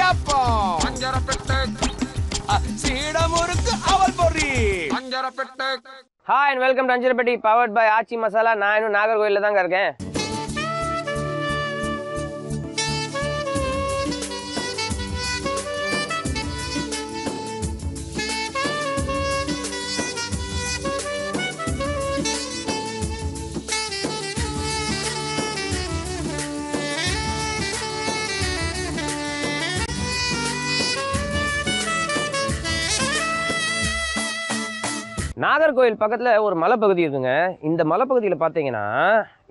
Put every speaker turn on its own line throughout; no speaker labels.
இடியாப்பம் அஞ்சரப்பெட்டை சீடமுறுக்கு அவல் பொரி அஞ்சரப்பெட்டை.
Hi and welcome to Anjarapetti powered by Aachi Masala. நான் இன்னும் நாகர்கோயிலில் தாங்க இருக்கேன். நாகர்கோயில் பக்கத்தில் ஒரு மலைப்பகுதி இருக்குங்க. இந்த மலைப்பகுதியில் பார்த்தீங்கன்னா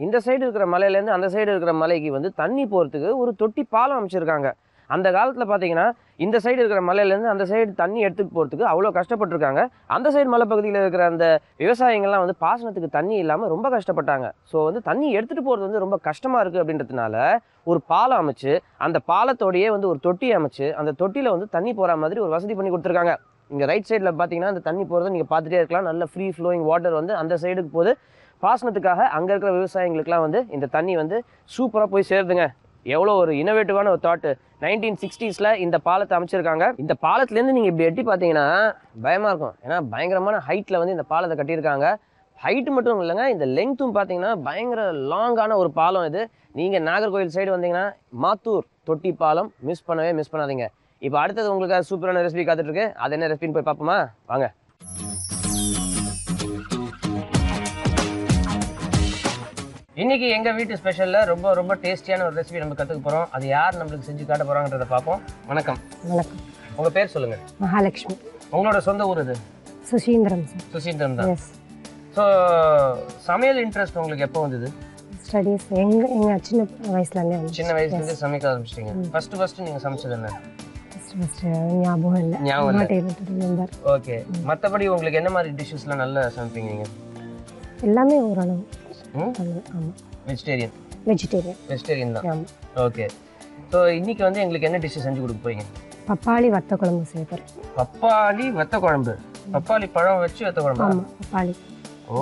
இந்த சைடு இருக்கிற மலையிலேருந்து அந்த சைடு இருக்கிற மலைக்கு வந்து தண்ணி போகிறதுக்கு ஒரு தொட்டி பாலம் அமைச்சிருக்காங்க. அந்த காலத்தில் பார்த்தீங்கன்னா இந்த சைடு இருக்கிற மலையிலேருந்து அந்த சைடு தண்ணி எடுத்துகிட்டு போகிறதுக்கு அவ்வளோ கஷ்டப்பட்டுருக்காங்க. அந்த சைடு மலைப்பகுதியில் இருக்கிற அந்த விவசாயிகள்லாம் வந்து பாசனத்துக்கு தண்ணி இல்லாமல் ரொம்ப கஷ்டப்பட்டாங்க. ஸோ வந்து தண்ணி எடுத்துகிட்டு போகிறது வந்து ரொம்ப கஷ்டமாக இருக்குது அப்படின்றதுனால ஒரு பாலம் அமைச்சு அந்த பாலத்தோடையே வந்து ஒரு தொட்டி அமைச்சு அந்த தொட்டியில் வந்து தண்ணி போகிற மாதிரி ஒரு வசதி பண்ணி கொடுத்துருக்காங்க. இங்கே ரைட் சைடில் பார்த்தீங்கன்னா அந்த தண்ணி போகிறத நீங்கள் பார்த்துட்டே இருக்கலாம். நல்ல ஃப்ரீ ஃப்ளோயிங் வாட்டர் வந்து அந்த சைடுக்கு போது பாசனத்துக்காக அங்கே இருக்கிற விவசாயிகளுக்கெல்லாம் வந்து இந்த தண்ணி வந்து சூப்பராக போய் சேருதுங்க. எவ்வளோ ஒரு இனோவேட்டிவான ஒரு தாட்டு. 1960s இந்த பாலத்தை அமைச்சிருக்காங்க. இந்த பாலத்துலேருந்து நீங்கள் இப்படி எட்டி பார்த்தீங்கன்னா பயமாக இருக்கும். ஏன்னா பயங்கரமான ஹைட்டில் வந்து இந்த பாலத்தை கட்டியிருக்காங்க. ஹைட்டு மட்டும் இல்லைங்க, இந்த லெங்க்த்தும் பார்த்தீங்கன்னா பயங்கர லாங்கான ஒரு பாலம் இது. நீங்கள் நாகர்கோவில் சைடு வந்தீங்கன்னா மாத்தூர் தொட்டி பாலம் மிஸ் பண்ணாதீங்க. இப்போ அடுத்தது உங்களுக்கு சூப்பரான ரெசிபி காத்துட்டு இருக்கு. அது என்ன ரெசிபின்னு போய் பார்ப்போமா? வாங்க. இன்னைக்கு எங்க வீட்டு ஸ்பெஷல்ல ரொம்ப ரொம்ப டேஸ்டியான ஒரு ரெசிபி நம்ம கத்துக்க போறோம். அது யார் நம்மளுக்கு செஞ்சு காட்ட போறாங்கன்றத பார்ப்போம். வணக்கம்.
வணக்கம்.
உங்க பேர் சொல்லுங்க.
மகாலட்சுமி.
உங்களோட சொந்த ஊர் இது?
சுசீந்திரம் சார்.
சுசீந்திரம் தான். ஸோ சமையல் இன்ட்ரெஸ்ட் உங்களுக்கு எப்போ வந்தது?
ஸ்டடீஸ் எங்க சின்ன வயசுலேருந்தே வந்து.
சின்ன வயசுலேருந்தே சமைக்க ஆரம்பிச்சிட்டீங்க. ஃபர்ஸ்ட் நீங்கள் சமைச்சது என்ன?
ஞாபகம் இல்லை.
ஓகே. மற்றபடி உங்களுக்கு என்ன மாதிரி டிஷ்ஷஸ்லாம் நல்லா சமைப்பீங்க நீங்கள்?
எல்லாமே ஓரளவு.
வெஜிடேரியன் தான். ஓகே. ஸோ இன்னைக்கு வந்து எங்களுக்கு என்ன டிஷ் செஞ்சு கொடுக்க போறீங்க?
பப்பாளி வத்த குழம்பு செய்ய போறேன்.
பப்பாளி வத்த குழம்பு? பப்பாளி பழம் வச்சு வத்த குழம்பு?
ஆமா, பப்பாளி.
ஓ,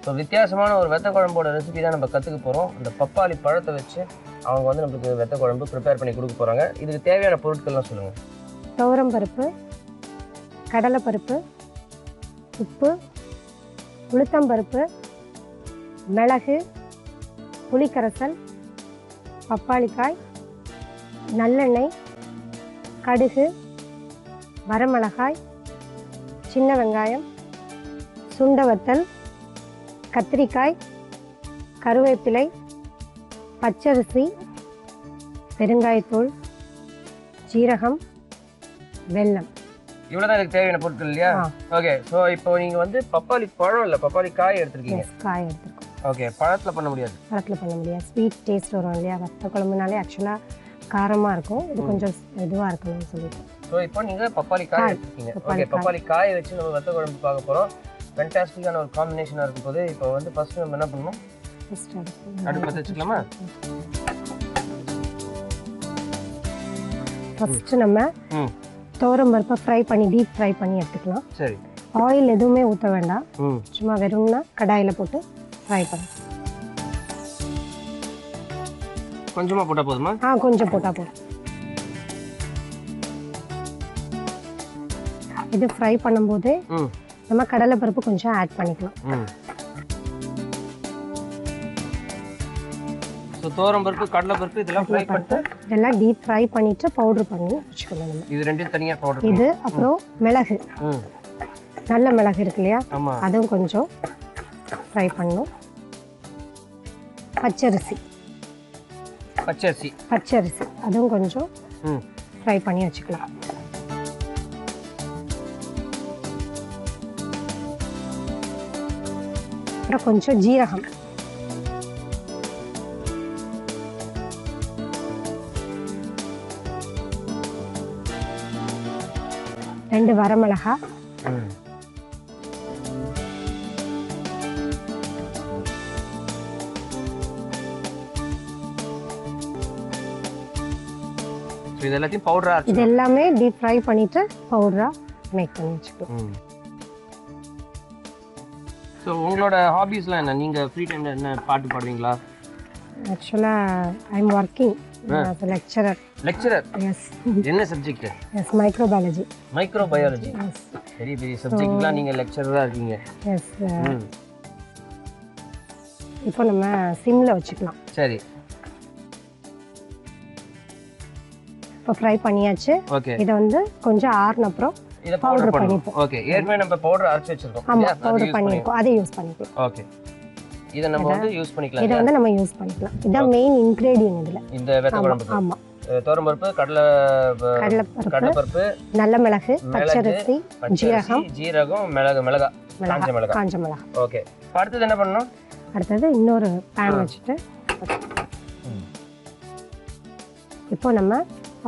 ஸோ வித்தியாசமான ஒரு வெத்த குழம்போட ரெசிபி தான் நம்ம கற்றுக்க போகிறோம். இந்த பப்பாளி பழத்தை வச்சு அவங்க வந்து நம்மளுக்கு வெத்த குழம்பு ப்ரிப்பேர் பண்ணி கொடுக்க போகிறாங்க. இதுக்கு தேவையான பொருட்கள்லாம் சொல்லுங்கள்.
துவரம் பருப்பு, கடலைப்பருப்பு, உப்பு, உளுத்தம்பருப்பு, மிளகு, புளிக்கரைசல், பப்பாளிக்காய், நல்லெண்ணெய், கடுகு, வரமிளகாய், சின்ன வெங்காயம், சுண்ட வத்தல், கத்திரிக்காய், கருவேப்பிலை, பச்சரிசி, பெருங்காயத்தூள், ஜீரகம், வெல்லம்.
இவ்வளோதான் இதுக்கு தேவையான பொருட்கள் இல்லையா? ஓகே. ஸோ இப்போ நீங்கள் வந்து பப்பாளி பழம் இல்லை பப்பாளி காய் எடுத்துருக்கீங்க.
காய் எடுத்துருக்கோம்.
ஓகே. பழத்தில் பண்ண முடியாது.
ஸ்வீட் டேஸ்ட் வரும் இல்லையா? வத்த குழம்புனாலே ஆக்சுவலாக காரமாக இருக்கும். இது கொஞ்சம் இதுவாக இருக்கணும்னு சொல்லிட்டு. ஸோ
இப்போ நீங்கள் பப்பாளி காய் எடுத்துருக்கீங்க. ஓகே. பப்பாளி காயை வச்சு நம்ம வத்த குழம்பு பார்க்க போகிறோம். ஃபேண்டாஸ்டிக்கான ஒரு காம்பினேஷனாக இருக்கும் போது இப்போ வந்து ஃபஸ்ட்டு நம்ம என்ன பண்ணணும்? அடுப்பு பற்ற வச்சுக்கலாமா?
ஃபஸ்ட்டு நம்ம துவரம் பருப்பை ஃப்ரை பண்ணி டீப் ஃப்ரை பண்ணி எடுத்துக்கலாம்.
சரி.
ஆயில் எதுவுமே ஊற்ற வேண்டாம். சும்மா வெறும்னா கடாயில் போட்டு ஃப்ரை பண்ண.
கொஞ்சமாக போட்டால் போதுமா?
கொஞ்சம் போட்டால் போதும். இது ஃப்ரை பண்ணும்போது நம்ம கடலைப்பருப்பு கொஞ்சம் ஆட் பண்ணிக்கலாம்.
ஸோ துவரம் பருப்பு, கடலைப்பருப்பு இதெல்லாம் ஃப்ரை பண்ணிட்டு
இதெல்லாம் டீப் ஃப்ரை பண்ணிட்டு பவுடர் பண்ணி வச்சுக்கணும். நம்ம
இது ரெண்டையும் தனியாக பவுடர்.
இது அப்புறம் மிளகு, நல்ல மிளகு இருக்கு இல்லையா? அதுவும் கொஞ்சம் ஃப்ரை பண்ணணும். பச்சரிசி அதுவும் கொஞ்சம் ஃப்ரை பண்ணி வச்சுக்கலாம். அப்புறம் கொஞ்சம் ஜீரகம், ரெண்டு வரமிளகா,
இதெல்லாத்தையும் பவுடரா
இது எல்லாமே டீப் ஃப்ரை பண்ணிட்டு பவுடரா மேக் பண்ணி வச்சுக்கலாம்.
ஸோ உங்களோட ஹாபீஸ்லாம் என்ன? நீங்கள் ஃப்ரீ டைமில் என்ன பாட்டு பாடுவீங்களா?
ஆக்சுவலாக I am working as a lecturer
lecturer.
Yes
என்ன subject?
Yes microbiology.
Microbiology.
Yes
பெரிய பெரிய சப்ஜெக்ட்லாம் நீங்கள் லெக்சரராக இருக்கீங்க.
எஸ். இப்போ நம்ம சிம்மில் வச்சுக்கலாம்.
சரி.
இப்போ ஃப்ரை பண்ணியாச்சு.
ஓகே.
இதை வந்து கொஞ்சம் ஆறுன அப்புறம்
இதை
பவுடர் பண்ணிப்போம்.
ஓகே. ஏற்கனவே நம்ம பவுடர் அரைச்சு வச்சிருக்கோம்.
ஆமாம், பவுடர் பண்ணியிருக்கோம், அதை யூஸ் பண்ணிக்கலாம்.
ஓகே. இதை நம்ம வந்து யூஸ் பண்ணிக்கலாம்.
இதை வந்து நம்ம யூஸ் பண்ணிக்கலாம். இதுதான் மெயின் இன்க்ரீடியன்ட் இதில்.
இந்த வெத்த குழம்புக்கு.
ஆமாம்.
துவரம்பருப்பு, கடலைப்பருப்பு,
நல்ல மிளகு, பச்சரிசி,
ஜீரகம், மிளகா, காஞ்ச மிளகா. ஓகே. அடுத்தது என்ன பண்ணணும்?
அடுத்தது இன்னொரு பேன் வச்சுட்டு இப்போ நம்ம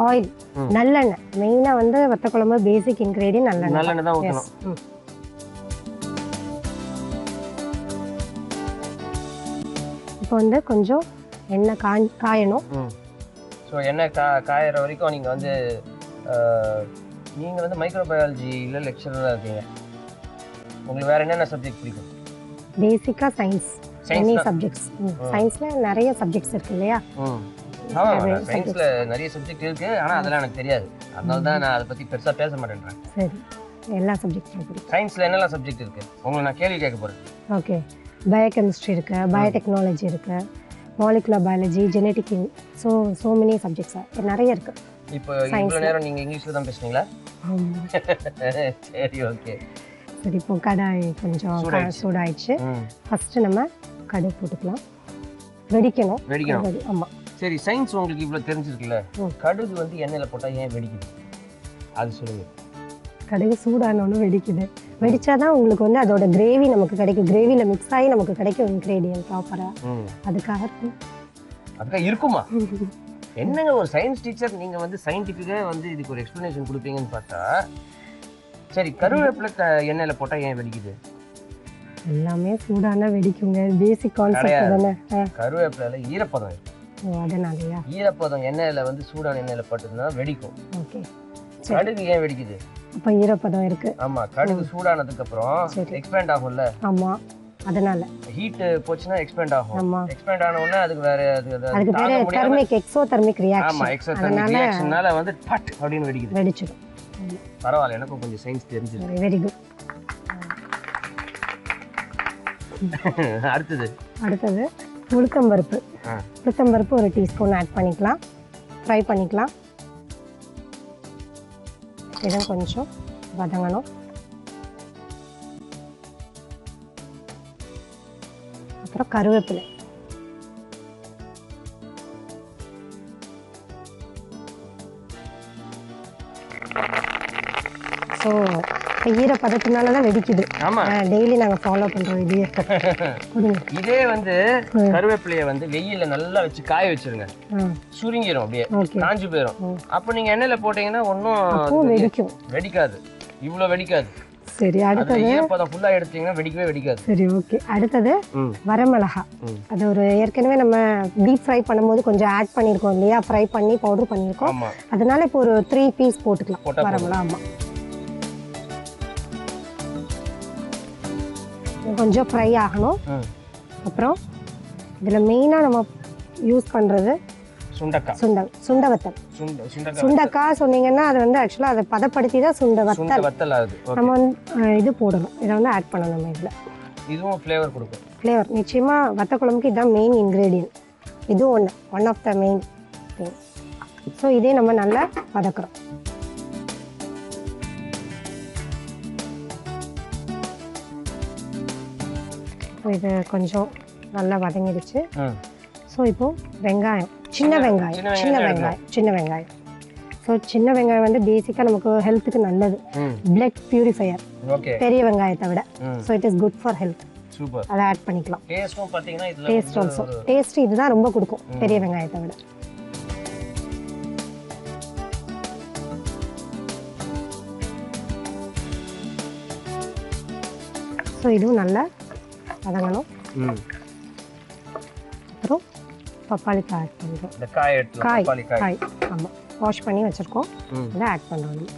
ஆயில், நல்லெண்ணெய். மெயினாக வந்து வத்த குழம்பு பேசிக் இன்க்ரீடியன்ட் நல்லெண்ணெய்
தான் ஊற்றணும்.
இப்போ வந்து கொஞ்சம் எண்ணெய் காயணும்.
ஸோ எண்ணெய் காயிற வரைக்கும் நீங்கள் வந்து நீங்கள் வந்து மைக்ரோபயாலஜியில் லெக்சரராக இருக்கீங்க. உங்களுக்கு வேறு என்னென்ன சப்ஜெக்ட் பிடிக்கும்?
பேசிக்காக சயின்ஸ், எனி சப்ஜெக்ட்ஸ். சயின்ஸில் நிறைய சப்ஜெக்ட்ஸ் இருக்கு இல்லையா?
ஆமாம், சயின்ஸில் நிறைய சப்ஜெக்ட் இருக்குது. ஆனால் அதெல்லாம் எனக்கு தெரியாது. அதனால தான் நான் அதை பற்றி பெருசாக பேச மாட்டேன்றேன்.
சரி, எல்லா சப்ஜெக்ட்ஸும் பிடிக்கும்.
சயின்ஸில் என்னெல்லாம் சப்ஜெக்ட் இருக்குது? உங்களை நான் கேள்வி கேட்க போகிறேன். ஓகே.
பயோகெமிஸ்ட்ரி இருக்கு, பயோடெக்னாலஜி இருக்கு, molecular biology, genetic, so many subjects நிறைய இருக்கு.
இப்போ இவ்வளோ நேரம் நீங்கள் இங்கிலீஷில் தான் பேசுனீங்களா? சரி, ஓகே.
சரி, இப்போ கடாய் கொஞ்சம் சூடாயிடுச்சு. ஃபஸ்ட்டு நம்ம கடுகு போட்டுக்கலாம். வெடிக்கணும். ஆமாம்.
சரி, சயின்ஸ் உங்களுக்கு இவ்வளோ தெரிஞ்சிருக்குல்ல, கடுகு வந்து எண்ணெயில் போட்டால் ஏன் வெடிக்குது அது சொல்லுங்கள்.
கடுகு சூடானோன்னு வெடிக்குது. வெடிச்சாதான் உங்களுக்கு வந்து அதோட கிரேவி நமக்கு கிடைக்கும். கிரேவியில் மிக்ஸ் ஆகி நமக்கு கிடைக்கும் இன்க்ரீடியன்ட் ப்ராப்பராக. அதுக்காக
இருக்குமா? என்னங்க ஒரு சயின்ஸ் டீச்சர், நீங்கள் வந்து சயின்டிஃபிக்காக வந்து இதுக்கு ஒரு எக்ஸ்ப்ளனேஷன் கொடுப்பீங்கன்னு பார்த்தா, சரி, கருவேப்பிலை எண்ணெயில் போட்டால் ஏன் வெடிக்குது?
எல்லாமே சூடானா வெடிக்குங்க, பேசிக் கான்செப்ட் தானே.
கருவேப்பிலையில ஈரப்பதம் இருக்கு.
அதனாலயா?
ஈரப்பதம் எண்ணெயில் வந்து சூடான எண்ணெயில் போட்டதுன்னா வெடிக்கும்.
ஓகே.
கடுகு ஏன் வெடிக்குது?
அப்போ ஈரப்பதம் இருக்கு.
ஆமா, கடுகு சூடானதுக்கு அப்புறம் எக்ஸ்பேண்ட் ஆகும்ல.
ஆமா, அதனால
ஹீட் போச்சுன்னா எக்ஸ்பேண்ட் ஆகும். எக்ஸ்பேண்ட் ஆன உடனே அதுக்கு
பேரு தெர்மிக், எக்ஸோதெர்மிக் ரியாக்ஷன்.
ஆமா, எக்ஸோதெர்மிக் ரியாக்ஷனால வந்து பட் அப்படினு வெடிக்குது.
வெடிச்சிடும்.
பரவாயில்லை, எனக்கும் கொஞ்சம் சயின்ஸ் தெரிஞ்சிருக்கு.
Very good. அடுத்தது உளுத்தம்பருப்பு. உளுத்தம்பருப்பு ஒரு டீஸ்பூன் ஆட் பண்ணிக்கலாம். ஃப்ரை பண்ணிக்கலாம். இதுவும் கொஞ்சம் வதங்கணும். அப்புறம் கருவேப்பிலை. ஸோ ஈரப்பதத்தினால தான் வெடிக்குது. டெய்லி நாங்கள் ஃபாலோ பண்ணுறோம் இதையே.
இதே வந்து கருவேப்பிலையை வந்து வெயில நல்லா வச்சு காய வச்சிருங்க. சுருங்கிரும், அப்படியே காஞ்சு போயிடும். அப்போ நீங்க எண்ணெயில போட்டீங்கன்னா ஒன்றும் வெடிக்காது. இவ்வளோ வெடிக்காது.
சரி, அடுத்தது
ஈரப்பதம் ஃபுல்லா எடுத்தீங்கன்னா வெடிக்கவே வெடிக்காது.
சரி, ஓகே. அடுத்தது வரமிளகா. அது ஒரு ஏற்கனவே நம்ம டீப் ஃப்ரை பண்ணும்போது கொஞ்சம் ஆட் பண்ணியிருக்கோம் இல்லையா? ஃப்ரை பண்ணி பவுடர் பண்ணியிருக்கோம். அதனால இப்போ ஒரு 3 பீஸ் போட்டுக்கலாம் வரமிளகா. ஆமாம், கொஞ்சம் ஃப்ரை ஆகணும். அப்புறம் இதில் மெயினாக நம்ம யூஸ் பண்ணுறது சுண்டவத்தல். சுண்டக்காய் சொன்னீங்கன்னா அது வந்து ஆக்சுவலாக அதை பதப்படுத்தி தான் சுண்டவத்தல். நம்ம வந்து இது போடணும், இதை வந்து ஆட் பண்ணணும் நம்ம இதில்.
இதுவும் ஃப்ளேவர் கொடுக்கும்.
ஃப்ளேவர் நிச்சயமாக வத்த குழம்புக்கு இதுதான் மெயின் இன்க்ரீடியன்ட். இதுவும் one of the main thing. So இதே நம்ம நல்லா வதக்குறோம். இது கொஞ்சம் நல்லா வதங்கிடுச்சு. ஸோ இப்போ வெங்காயம், சின்ன வெங்காயம். ஸோ சின்ன வெங்காயம் வந்து பேசிக்காக நமக்கு ஹெல்த்துக்கு நல்லது. பிளட் பியூரிஃபையர் பெரிய வெங்காயத்தை விட. So it is good for health. அதை ஆட் பண்ணிக்கலாம். டேஸ்ட் ஆல்சோ, டேஸ்ட் இதுதான் ரொம்ப கொடுக்கும் பெரிய வெங்காயத்தை விட. ஸோ இதுவும் நல்லா வதங்கணும். அப்புறம் பப்பாளி காய் ஆட் பண்ணுறோம். காய் ஆமாம், வாஷ் பண்ணி வச்சுருக்கோம். இதை ஆட் பண்ணுறோம்.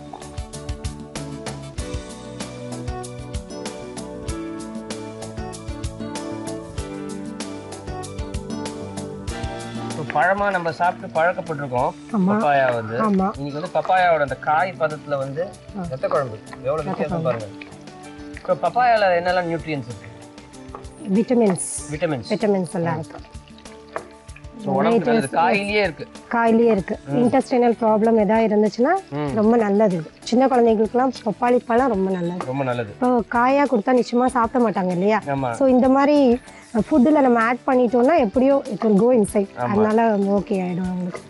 பழமா நம்ம சாப்பிட்டு பழக்கப்பட்டிருக்கோம் பப்பாயா வந்து. இன்னைக்கு வந்து பப்பாயாவோட அந்த காய் பதத்துல வந்து வெத்த குழம்பு எவ்வளவு வித்தியாசம் பாருங்க. இப்போ பப்பாயால என்னெல்லாம் நியூட்ரியன்ஸ் இருக்கு?
விட்டமின்ஸ் எல்லாம் இருக்கு.
காயிலேயே இருக்கு.
இன்டெஸ்டைனல் ப்ராப்ளம் ஏதாவது இருந்துச்சுன்னா ரொம்ப நல்லது. சின்ன குழந்தைங்களுக்குலாம் பப்பாளி பழம் ரொம்ப நல்லது. இப்போ காயா கொடுத்தா நிச்சயமா சாப்பிட மாட்டாங்க இல்லையா? ஸோ இந்த மாதிரி ஃபுட்டில் நம்ம ஆட் பண்ணிட்டோம்னா எப்படியோ இட் வில் கோ இன்சைட். அதனால ஓகே ஆகிடும் அவங்களுக்கு.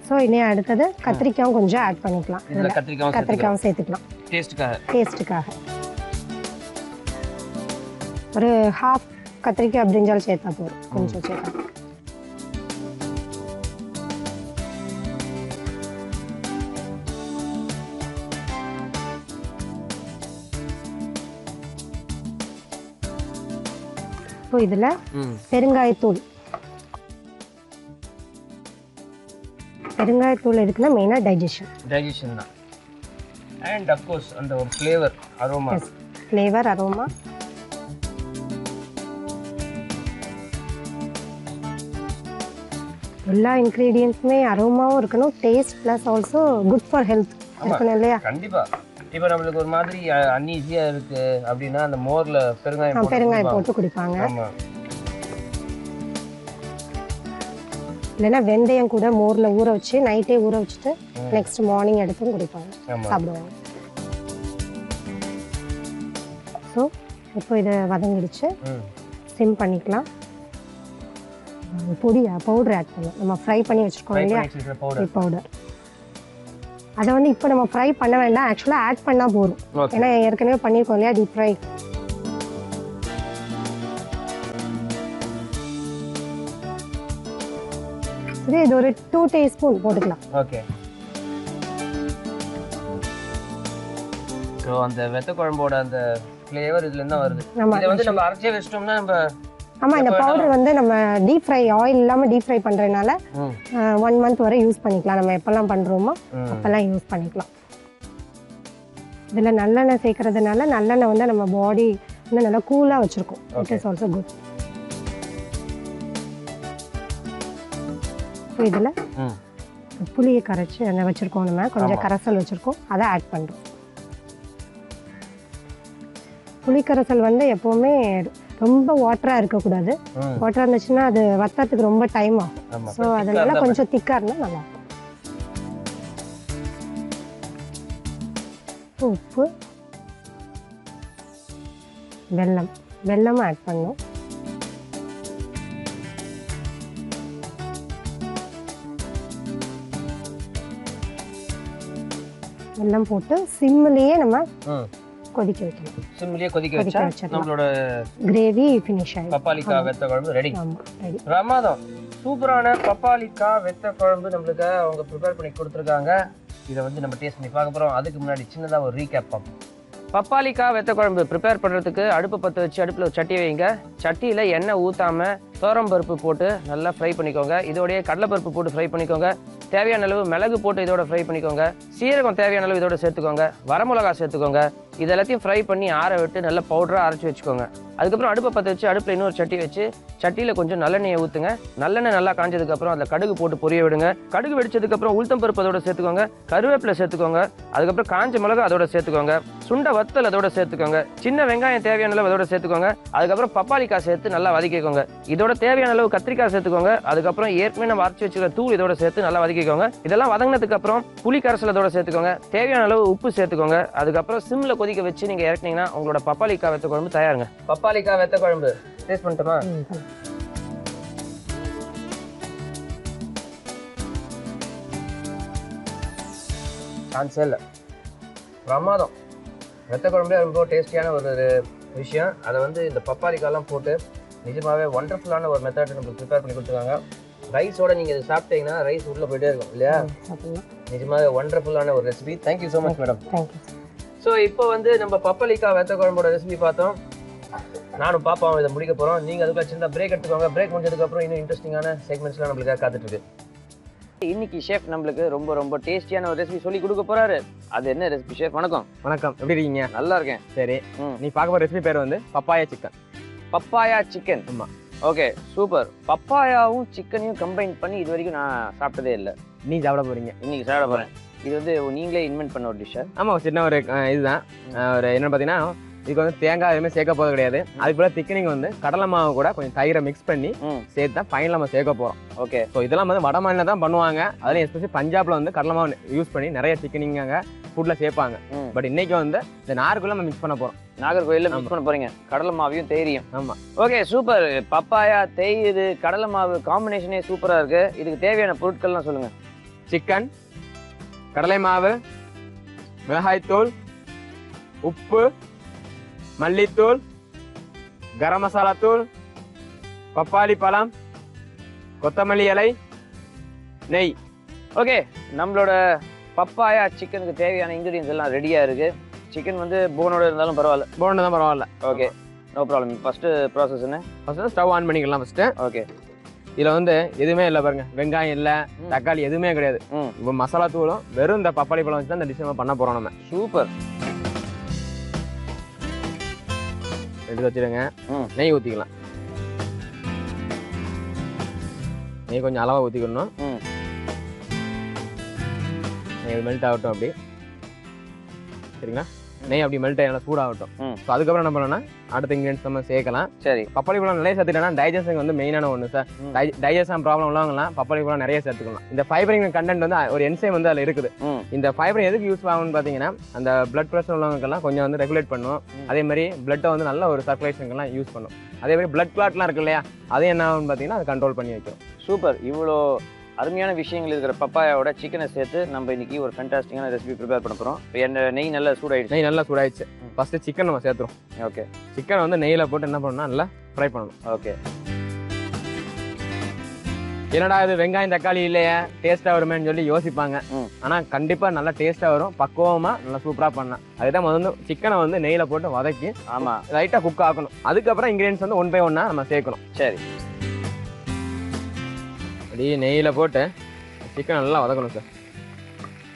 ஸோ இனி அடுத்தது கத்திரிக்காயும் கொஞ்சம் ஆட் பண்ணிக்கலாம். கத்திரிக்காயும் சேர்த்துக்கலாம் டேஸ்ட்டுக்காக. ஒரு ஹாஃப் கத்திரிக்காய் பிரிஞ்சால் சேர்த்தா போதும். கொஞ்சம் சேர்த்தா. இதுல பெருங்காயத்தூள் எதுக்குன்னா மெயினா டைஜஷன்
தான். அண்ட் ஆஃப் கோர்ஸ் அந்த ஒரு ஃப்ளேவர்
அரோமா. எல்லா இன்கிரீடியன்ட்ஸுமே அரோமாவும் இருக்கணும். Taste plus also good for health இருக்கணும் இல்லையா?
கண்டிப்பா. இப்போ நம்மளுக்கு ஒரு மாதிரி அன்ஈஸியா இருக்கு அப்படின்னா அந்த மோர்ல பெருங்காயம்
போட்டு குடிப்பாங்க. இல்லைன்னா வெந்தயம் கூட மோர்ல ஊற வச்சு நைட்டே ஊற வச்சுட்டு நெக்ஸ்ட் மார்னிங் எடுத்தும் குடிப்பாங்க, சாப்பிடுவாங்க. ஸோ இப்போ இதை வதங்கிடுச்சு. சிம் பண்ணிக்கலாம். பவுடர் ஆட் பண்ணலாம். நம்ம ஃப்ரை பண்ணி வச்சுருக்கோம் இல்லையா பவுடர், அதை வந்து இப்போ நம்ம ஃப்ரை பண்ண வேண்டாம். ஆக்சுவலாக ஆட் பண்ணால் போதும். ஏன்னா ஏற்கனவே பண்ணியிருக்கோம் இல்லையா டீப் ஃப்ரை. இது ஒரு 2 டீஸ்பூன் போட்டுக்கலாம்.
ஓகே. ஸோ அந்த வெத்த குழம்போட அந்த ஃப்ளேவர் இதுல இருந்து வருது. இதை வந்து நம்ம அரைச்சே வச்சிட்டோம்னா நம்ம
ஆமாம், இந்த பவுடர் வந்து நம்ம டீப் ஃப்ரை ஆயில் இல்லாமல் டீப் ஃப்ரை பண்ணுறதுனால 1 மந்த் வரை யூஸ் பண்ணிக்கலாம். நம்ம எப்போல்லாம் பண்ணுறோமோ அப்போல்லாம் யூஸ் பண்ணிக்கலாம். இதில் நல்லெண்ணெய் சேர்க்கறதுனால நல்லெண்ணெய் வந்து நம்ம பாடி வந்து நல்லா கூலாக வச்சுருக்கோம். It is also good. இதில் புளியை கரைச்சி அந்த வச்சுருக்கோம். நம்ம கொஞ்சம் கரைசல் வச்சுருக்கோம், அதை ஆட் பண்ணுறோம். புளிக்கரைசல் வந்து எப்போவுமே ரொம்ப வாட்டராக இருக்கக்கூடாது. வாட்டராக இருந்துச்சுன்னா அது வத்தத்துக்கு ரொம்ப டைம் ஆகும். ஸோ அதனால கொஞ்சம் திக்காக இருந்தால் நல்லாயிருக்கும். உப்பு, வெல்லம் ஆட் பண்ணணும். வெல்லம் போட்டு சிம்மிலேயே நம்ம கொதிக்க வைக்கணும்.
சிம்மிலேயே கொதிக்க வச்சா நம்மளோட
கிரேவி ஃபினிஷ் ஆயிடும்.
பப்பாளிக்காய் வெத்த குழம்பு ரெடி. பிரமாதம். சூப்பரான பப்பாளிக்காய் வெத்த குழம்பு நம்மளுக்கு அவங்க ப்ரிப்பேர் பண்ணி கொடுத்துருக்காங்க. இதை வந்து நம்ம டேஸ்ட் பண்ணி பார்க்க போகிறோம். அதுக்கு முன்னாடி சின்னதாக ஒரு ரீகேப் பார்ப்போம். பப்பாளிக்காய் வெத்த குழம்பு ப்ரிப்பேர் பண்ணுறதுக்கு அடுப்பு பற்ற வச்சு அடுப்பில் ஒரு சட்டி வைங்க. சட்டியில் எண்ணெய் ஊற்றாமல் துவரம் பருப்பு போட்டு நல்லா ஃப்ரை பண்ணிக்கோங்க. இதோடைய கடலைப்பருப்பு போட்டு ஃப்ரை பண்ணிக்கோங்க. தேவையான அளவு மிளகு போட்டு இதோட ஃப்ரை பண்ணிக்கோங்க. சீரகம் தேவையான அளவு இதோட சேர்த்துக்கோங்க. வரமிளகா சேர்த்துக்கோங்க. இது எல்லாத்தையும் ஃப்ரை பண்ணி ஆற விட்டு நல்லா பவுடராக அரைச்சி வச்சுக்கோங்க. அதுக்கப்புறம் அடுப்பை பற்ற வச்சு அடுப்பில் இன்னொரு சட்டி வச்சு சட்டியில் கொஞ்சம் நல்லெண்ணெயை ஊற்றுங்க. நல்லெண்ணெய் நல்லா காஞ்சதுக்கப்புறம் அதில் கடுகு போட்டு பொரிய விடுங்க. கடுகு வெடிச்சதுக்கப்புறம் உளுத்தம் பருப்பு அதோட சேர்த்துக்கோங்க. கருவேப்பிலை சேர்த்துக்கோங்க. அதுக்கப்புறம் காஞ்ச மிளகு அதோட சேர்த்துக்கோங்க. சுண்ட வத்தல் அதோட சேர்த்துக்கோங்க. சின்ன வெங்காயம் தேவையான அளவு அதோட சேர்த்துக்கோங்க. அதுக்கப்புறம் பப்பாளிக்காய் சேர்த்து நல்லா வதக்கிக்கோங்க. இதோட தேவையான அளவு கத்திரிக்காய் சேர்த்துக்கோங்க. அதுக்கப்புறம் ஏற்கனவே நம்ம அரைச்சி வச்சுக்கிற தூள் இதோட சேர்த்து நல்லா வதக்கிக்கோங்க. இதெல்லாம் வதங்கினதுக்கு அப்புறம் புளி கரைசல் அதோட சேர்த்துக்கோங்க. தேவையான அளவு உப்பு சேர்த்துக்கோங்க. அதுக்கப்புறம் சிம்ல கொதிக்க வச்சு நீங்க இறக்குனீங்கன்னா உங்களோட பப்பாளிக்காய் வெத்த குழம்பு தயாருங்க. பப்பாளிக்காய் வெத்த குழம்பு டேஸ்ட் பண்ணிட்டோமா? சான்ஸே இல்லை. பிரமாதம். வெத்த குழம்புல ரொம்ப டேஸ்டியான ஒரு விஷயம். அதை வந்து இந்த பப்பாளிக்காயெல்லாம் போட்டு நிஜமாவே ஒண்டர்ஃபுல்லான ஒரு மெத்தட் நம்மளுக்கு ப்ரிப்பேர் பண்ணி கொடுத்துருக்காங்க. ரைஸோட நீங்கள் இதை சாப்பிட்டீங்கன்னா ரைஸ் உள்ளே போயிட்டே இருக்கும் இல்லையா? நிஜமாவே ஒண்டர்ஃபுல்லான ஒரு recipe. Thank you so much madam. So இப்போ வந்து நம்ம பப்பாளிக்காய் வெத்த குழம்போட ரெசிபி பார்த்தோம். நானும் பாப்பாவும் இதை முடிக்க போகிறோம். நீங்கள் அதுக்குள்ள சின்ன பிரேக் எடுத்துக்கோங்க. பிரேக் முடிஞ்சதுக்கப்புறம் இன்னும் இன்ட்ரெஸ்டிங்கான செக்மெண்ட்ஸ்லாம் நம்மளுக்காக காத்துட்டு இருக்கு. இன்னைக்கு ஷெஃப் நம்மளுக்கு ரொம்ப டேஸ்டியான ஒரு ரெசிபி சொல்லி கொடுக்க போறாரு. அது என்ன ரெசிபி ஷெஃப்? வணக்கம்.
வணக்கம், எப்படி இருக்கீங்க?
நல்லா இருக்கேன்.
சரி, நீ பார்க்க போற ரெசிபி பேர் வந்து பப்பாயா சிக்கன்.
Papaya chicken.
ஆமா.
Okay super. பப்பாயாவும் சிக்கனையும் கம்பைன் பண்ணி இது வரைக்கும் நான் சாப்பிட்டதே இல்லை.
நீ சாப்பிட போறீங்க
இன்னைக்கு சாப்பிட போகிறேன். இது வந்து நீங்களே இன்வென்ட் பண்ண ஒரு டிஷ்ஷா?
ஆமாம், சின்ன ஒரு இதுதான். ஒரு என்னென்னு பார்த்தீங்கன்னா இதுக்கு வந்து தேங்காய் எதுவுமே சேர்க்க போகிறது கிடையாது. அதுக்கு போல திக்கனிங் வந்து கடலை மாவு கூட கொஞ்சம் தயிரை மிக்ஸ் பண்ணி சேர்த்து தான் ஃபைனல் நம்ம சேர்க்க போகிறோம்.
ஓகே.
ஸோ இதெல்லாம் வந்து வட மாநிலம் தான் பண்ணுவாங்க. அதுலேயும் எஸ்பெஷலி பஞ்சாப்ல வந்து கடலை மாவு யூஸ் பண்ணி நிறைய திக்கனிங்காக ஃபுட்டில் சேர்ப்பாங்க. பட் இன்னைக்கு வந்து இந்த நாருக்குள்ள நம்ம மிக்ஸ் பண்ண போகிறோம்.
நாகர்கோயிலில் மிக்ஸ் பண்ண போகிறீங்க கடலை மாவையும் தேயிலையும்.
ஆமாம்.
Okay super. பப்பாயா தேயுது கடலை மாவு காம்பினேஷனே சூப்பராக இருக்குது. இதுக்கு தேவையான பொருட்கள்லாம் சொல்லுங்கள்.
சிக்கன், கடலை மாவு, மிளகாய்த்தூள், உப்பு, மல்லித்தூள், கரம் மசாலா தூள், பப்பாளி பழம், கொத்தமல்லி இலை, நெய்.
ஓகே, நம்மளோட பப்பாயா சிக்கனுக்கு தேவையான இன்க்ரீடியன்ஸ் எல்லாம் ரெடியாக இருக்குது. சிக்கன் வந்து போனோட இருந்தாலும் பரவாயில்ல.
போனோட தான் பரவாயில்ல.
Okay no problem. First process என்ன?
ஃபஸ்ட்டு ஸ்டவ் ஆன் பண்ணிக்கலாம் ஃபஸ்ட்டு.
ஓகே.
இதில் வந்து எதுவுமே இல்லை பாருங்க, வெங்காயம் இல்லை, தக்காளி எதுவுமே கிடையாது. இப்போ மசாலா தூளும் வெறும் இந்த பப்பாளி பழம் வச்சு தான் இந்த டிஷ் பண்ண போகிறோம் நம்ம.
சூப்பர்.
எடுத்து வச்சுடுங்க. நெய் ஊற்றிக்கலாம். நெய் கொஞ்சம் அளவாக ஊற்றிக்கணும். நெய் மெல்ட் ஆகட்டும் அப்படி. சரிங்களா? நெய் அப்படி மெல்ட் ஆகி நல்லா சூடாகட்டும். ஸோ அதுக்கப்புறம் என்ன பண்ணணும்னா அடுத்த இன்கிரியன்ஸ் நம்ம சேர்க்கலாம்.
சரி.
பப்பாளி பழம் நிறைய சேர்த்துட்டேன்னா டைஜஷன் வந்து மெயினான ஒன்று சார். டைஜஷன் ப்ராப்ளம் உள்ளவங்கலாம் பப்பாளி பழம் நிறைய சேர்த்துக்கலாம். இந்த ஃபைபரிங் கண்டென்ட் வந்து ஒரு என்சைம் வந்து அதில் இருக்குது. இந்த ஃபைபர் எதுக்கு யூஸ் ஆகும்னு பார்த்தீங்கன்னா அந்த பிளட் ப்ரெஷர் உள்ளவங்களுக்கெல்லாம் கொஞ்சம் வந்து ரெகுலேட் பண்ணும். அதே மாதிரி பிளட்டை வந்து நல்ல ஒரு சர்க்குலேஷனுக்கெல்லாம் யூஸ் பண்ணும். அதே மாதிரி பிளட் கிளாட்லாம் இருக்கு இல்லையா, அது என்ன ஆகும்னு பார்த்தீங்கன்னா அதை கண்ட்ரோல் பண்ணி வைக்கும்.
சூப்பர். இவ்வளோ அருமையான விஷயங்கள் இருக்கிற பப்பாயாவோட சிக்கனை சேர்த்து நம்ம இன்னைக்கு ஒரு ஃபேண்டாஸ்டிக்கான ரெசிபி ப்ரிப்பேர் பண்ண போகிறோம். இப்போ நெய் நல்லா சூடாயிடுச்சு.
நெய் நல்லா சூடாயிடுச்சு. ஃபஸ்ட்டு சிக்கன் நம்ம சேர்த்துரும்.
ஓகே.
சிக்கனை வந்து நெய்யில் போட்டு என்ன பண்ணணும்னா நல்லா ஃப்ரை பண்ணணும்.
ஓகே.
என்னடா இது வெங்காயம் தக்காளி இல்லையா டேஸ்ட்டாக வருமேன்னு சொல்லி யோசிப்பாங்க. ஆனால் கண்டிப்பாக நல்லா டேஸ்ட்டாக வரும். பக்குவமாக நல்லா சூப்பராக பண்ணலாம். அதுதான் வந்து சிக்கனை வந்து நெய்யில் போட்டு வதக்கி
ஆமாம்
லைட்டாக குக் ஆகணும். அதுக்கப்புறம் இன்க்ரீடியன்ஸ் வந்து 1 by 1 நம்ம சேர்க்கணும்.
சரி.
அப்படியே நெய்யில் போட்டு சிக்கன் நல்லா வதக்கணும் சார்.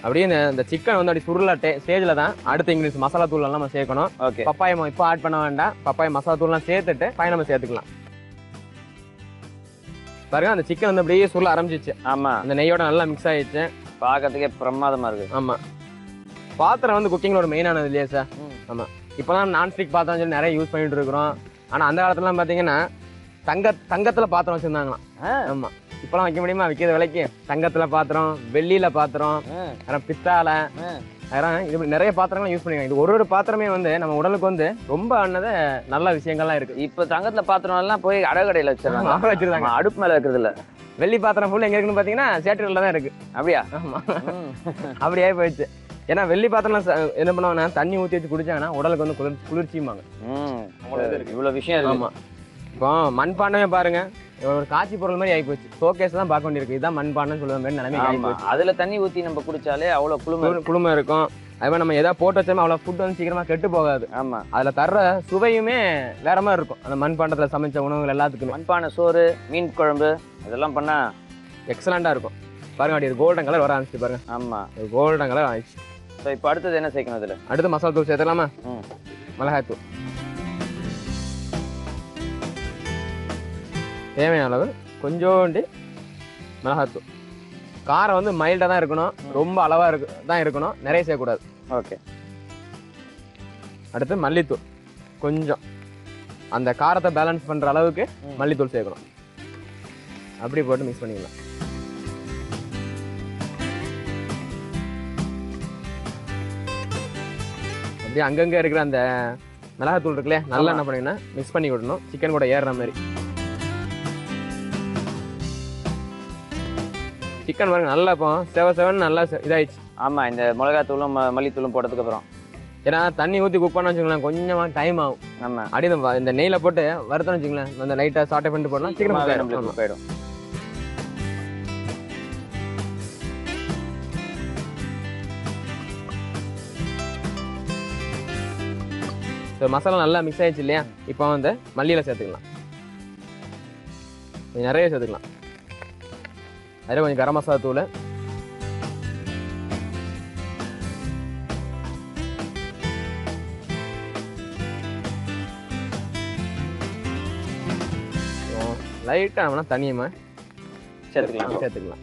அப்படியே இந்த சிக்கன் வந்து அப்படி சுருள ஸ்டேஜில் தான் அடுத்த இன்க்ரீடியன்ஸ் மசாலா தூள்லாம் நம்ம சேர்க்கணும்.
ஓகே.
பப்பாயம் இப்போ ஆட் பண்ண வேண்டாம். பப்பாயம் மசாலா தூள்லாம் சேர்த்துட்டு பையன் நம்ம சேர்த்துக்கலாம். பாருங்க அந்த சிக்கன் வந்து அப்படியே சுருள ஆரம்பிச்சிச்சு.
ஆமாம்.
அந்த நெய்யோட நல்லா மிக்ஸ் ஆகிடுச்சு.
பார்க்கறதுக்கே பிரமாதமாக இருக்குது.
ஆமாம். பாத்திரம் வந்து குக்கிங்கில் ஒரு மெயினானது இல்லையா சார்? ஆமாம். இப்போலாம் நான்ஸ்டிக் பாத்திரம் சொல்லி நிறைய யூஸ் பண்ணிட்டு இருக்கிறோம். ஆனால் அந்த காலத்துலலாம் பார்த்தீங்கன்னா தங்கத்தில் பாத்திரம் வச்சுருந்தாங்களாம். ஆமாம். இப்போலாம் வைக்க முடியுமா? விற்கிற விலைக்கு தங்கத்தில் பாத்திரம், வெள்ளியில் பாத்திரம், அப்புறம் பித்தாலை, அதெல்லாம் இது நிறைய பாத்திரங்கள்லாம் யூஸ் பண்ணிக்கலாம். இது ஒரு பாத்திரமே வந்து நம்ம உடலுக்கு வந்து ரொம்ப ஆனது நல்ல விஷயங்கள்லாம் இருக்குது.
இப்போ தங்கத்தில் பாத்திரம் எல்லாம் போய் அடகடையில் வச்சிருக்காங்க. அடுப்பு மேலே இருக்கிறது இல்லை.
வெள்ளி பாத்திரம் ஃபுல்லாக எங்கே இருக்குன்னு பார்த்தீங்கன்னா சேட்டரில் தான் இருக்குது.
அப்படியா?
ஆமாம். அப்படியே போயிடுச்சு. ஏன்னா வெள்ளி பாத்திரம்லாம் என்ன பண்ணுவாங்கன்னா தண்ணி ஊற்றி வச்சு குடிச்சாங்கன்னா உடலுக்கு வந்து குளிர்ச்சியுமாங்க.
இவ்வளோ விஷயம் இருக்கு.
ஆமாம். இப்போ மண்பாண்டமே பாருங்க ஒரு காட்சி பொருள் மாதிரி ஆகிப்போச்சு. ஷோகேஸ் தான் பார்க்க வேண்டியிருக்கு. இதுதான் மண்பாண்டம்னு சொல்லுற மாதிரி நிலைமை ஆகிப்போச்சு.
அதில் தண்ணி ஊற்றி நம்ம குடிச்சாலே அவ்வளோ
குளுமை இருக்கும். அதே மாதிரி நம்ம எதாவது போட்டு வச்சாமே அவ்வளோ ஃபுட் வந்து சீக்கிரமாக கெட்டு போகாது. ஆமாம். அதில் தர்ற சுவையுமே வேற மாதிரி இருக்கும். அந்த மண்பாண்டத்தில் சமைச்ச உணவுகள் எல்லாத்துக்குமே.
மண்பானை சோறு, மீன் குழம்பு இதெல்லாம் பண்ணால்
எக்ஸலண்ட்டாக இருக்கும். பாருங்க அப்படி ஒரு கோல்டன் கலர் வர ஆரம்பிச்சு பாருங்க.
ஆமாம்,
ஒரு கோல்டன் கலர் ஆயிடுச்சு.
ஸோ இப்போ அடுத்தது என்ன சேர்க்கணும்? அதில்
அடுத்து மசாலா தூள் சேர்த்துக்கலாமா? மிளகாய்த்தூள் தேவையான அளவு கொஞ்சோண்டு மிளகாத்தூள். காரம் வந்து மைல்டாக தான் இருக்கணும். ரொம்ப அளவாக தான் இருக்கணும். நிறைய சேர்க்கக்கூடாது.
ஓகே.
அடுத்து மல்லித்தூள் கொஞ்சம் அந்த காரத்தை பேலன்ஸ் பண்ணுற அளவுக்கு மல்லித்தூள் சேர்க்கணும். அப்படி போட்டு மிக்ஸ் பண்ணிக்கலாம். அப்படியே அங்கங்கே இருக்கிற அந்த மிளகாத்தூள் இருக்குல்லையே நல்லா என்ன பண்ணிங்கன்னா மிக்ஸ் பண்ணி விடணும். சிக்கன் கூட ஏறுற மாதிரி. சிக்கன் பாருங்க நல்லா இப்போ செவன்னு நல்லா இதாகிடுச்சு.
ஆமாம், இந்த மிளகாத்தூளும் மல்லித்தூளும் போட்டதுக்கப்புறம்.
ஏன்னா தண்ணி ஊற்றி குக் பண்ண வச்சுக்கலாம் கொஞ்சமாக டைம் ஆகும்.
ஆமாம்.
அப்படியே இந்த நெய்யில் போட்டு வறுத்தோன்னு வச்சுங்களேன், அந்த லைட்டாக சாட்டை பண்ணிட்டு போடலாம். சீக்கிரம்
போயிடும்.
ஸோ மசாலா நல்லா மிக்ஸ் ஆகிடுச்சு இல்லையா? இப்போ வந்து மல்லியில் சேர்த்துக்கலாம். நிறைய சேர்த்துக்கலாம். அதில் கொஞ்சம் கரம் மசாலா தூள், லைட்டாக நம்மனா தண்ணியமா சேர்த்துக்கலாம்.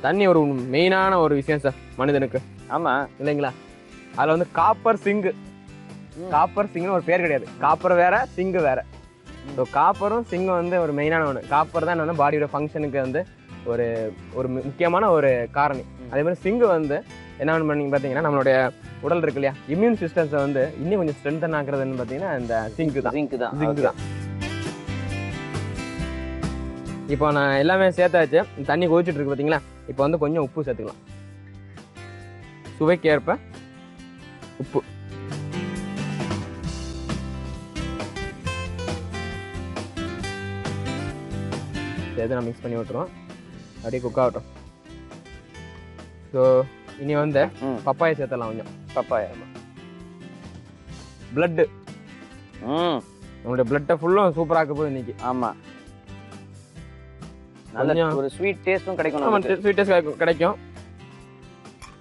தண்ணி ஒரு மெயினான ஒரு விஷயம் சார் மனிதனுக்கு.
ஆமாம்
இல்லைங்களா? அதில் வந்து காப்பர் சிங்னு ஒரு பேர் கிடையாது. காப்பர் வேற, சிங்கு வேற. ஸோ காப்பரும் சிங்கும் வந்து ஒரு மெயினான ஒன்று. காப்பர் தான் வந்து பாடியோட ஃபங்க்ஷனுக்கு வந்து ஒரு ஒரு முக்கியமான ஒரு காரணி. அதே மாதிரி சிங்கு வந்து என்ன பண்ணி பார்த்தீங்கன்னா நம்மளுடைய உடல் இருக்கு இல்லையா, இம்யூன் சிஸ்டம்ஸை வந்து இன்னும் கொஞ்சம் ஸ்ட்ரென்தன் ஆக்குறதுன்னு பார்த்தீங்கன்னா இந்த சிங்கு தான். இப்போ நான் எல்லாமே சேர்த்தாச்சு. தண்ணி கொதிச்சுட்டு இருக்கு பார்த்தீங்களா? இப்போ வந்து கொஞ்சம் உப்பு சேர்த்துக்கலாம். சுவைக்கேற்ப உப்பு. சேர்த்து நான் மிக்ஸ் பண்ணி விட்டுருவோம். அப்படியே குக் ஆகட்டும். ஸோ இனி வந்து பப்பாயை சேர்த்தலாம். கொஞ்சம்
பப்பாயா
பிளட்டு நம்மளுடைய பிளட்டை ஃபுல்லும் சூப்பராக ஆக்க போகுது இன்னைக்கு.
ஆமாம், நல்ல ஒரு ஸ்வீட் டேஸ்ட்டும் கிடைக்கும்.
ஸ்வீட் டேஸ்ட் கிடைக்கும்.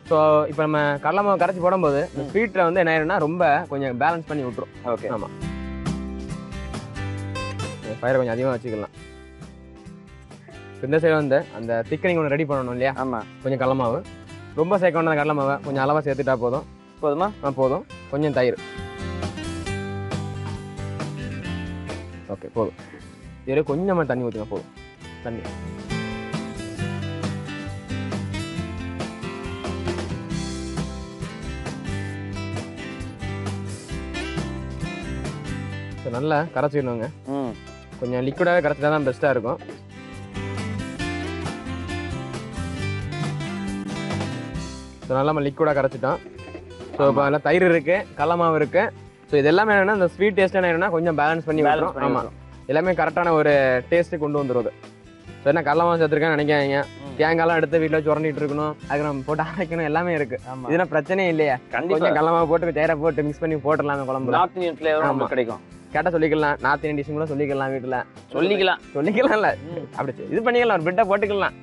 ஸோ இப்போ நம்ம கடலை மாவு கரைச்சி போடும்போது இந்த ஸ்வீட்டில் வந்து என்ன ஆயிரும்னா ரொம்ப கொஞ்சம் பேலன்ஸ் பண்ணி விட்டுரும்.
ஓகே.
ஆமாம், ஃபயரை கொஞ்சம் அதிகமாக வச்சுக்கலாம். இந்த சைடு வந்து அந்த திக்கனிங் ஒன்று ரெடி பண்ணணும் இல்லையா?
ஆமாம்.
கொஞ்சம் கடலை மாவு ரொம்ப சேர்க்க வேண்டாம். கடலை மாவை கொஞ்சம் அளவாக சேர்த்துட்டா போதும்.
போதுமா?
போதும். கொஞ்சம் தயிர். ஓகே, போதும். இதில் கொஞ்சமாக தண்ணி ஊற்றுங்க. போதும் தண்ணி. நல்லா கரைச்சிடணுங்க. கொஞ்சம் லிக்விடாகவே கரைச்சிட்டா தான் பெஸ்ட்டாக இருக்கும். ஸோ நல்லா நம்ம லிக்விடாக கரைச்சிட்டோம். ஸோ இப்போ அதில் தயிர் இருக்குது, கடலை மாவு இருக்குது. ஸோ இது எல்லாமே என்னென்னா இந்த ஸ்வீட் டேஸ்ட் என்னன்னா கொஞ்சம் பேலன்ஸ் பண்ணி விட்டுரும். ஆமாம், எல்லாமே கரெக்டான ஒரு டேஸ்ட்டு கொண்டு வந்துடுது. ஸோ என்ன கடலை மாவு சேர்த்துருக்கேன்னு நினைக்காதீங்க. தேங்காய்லாம் எடுத்து வீட்டில் சுரண்டிட்டு இருக்கணும், அதுக்கு நம்ம போட்டு அரைக்கணும், எல்லாமே இருக்கு. இதெல்லாம் பிரச்சனையே இல்லையா? கொஞ்சம் கடலை மாவு போட்டு தயிரை போட்டு மிக்ஸ் பண்ணி போட்டுடலாம் குழம்பு.
நார்த் இந்தியன் ஃப்ளேவர் கிடைக்கும்.
கேட்டால் சொல்லிக்கலாம். நார்த் இந்தியன் டிஷ் கூட சொல்லிக்கலாம். வீட்டில்
சொல்லிக்கலாம்
இல்லை அப்படி இது பண்ணிக்கலாம். ஒரு பிட்டை போட்டுக்கலாம்.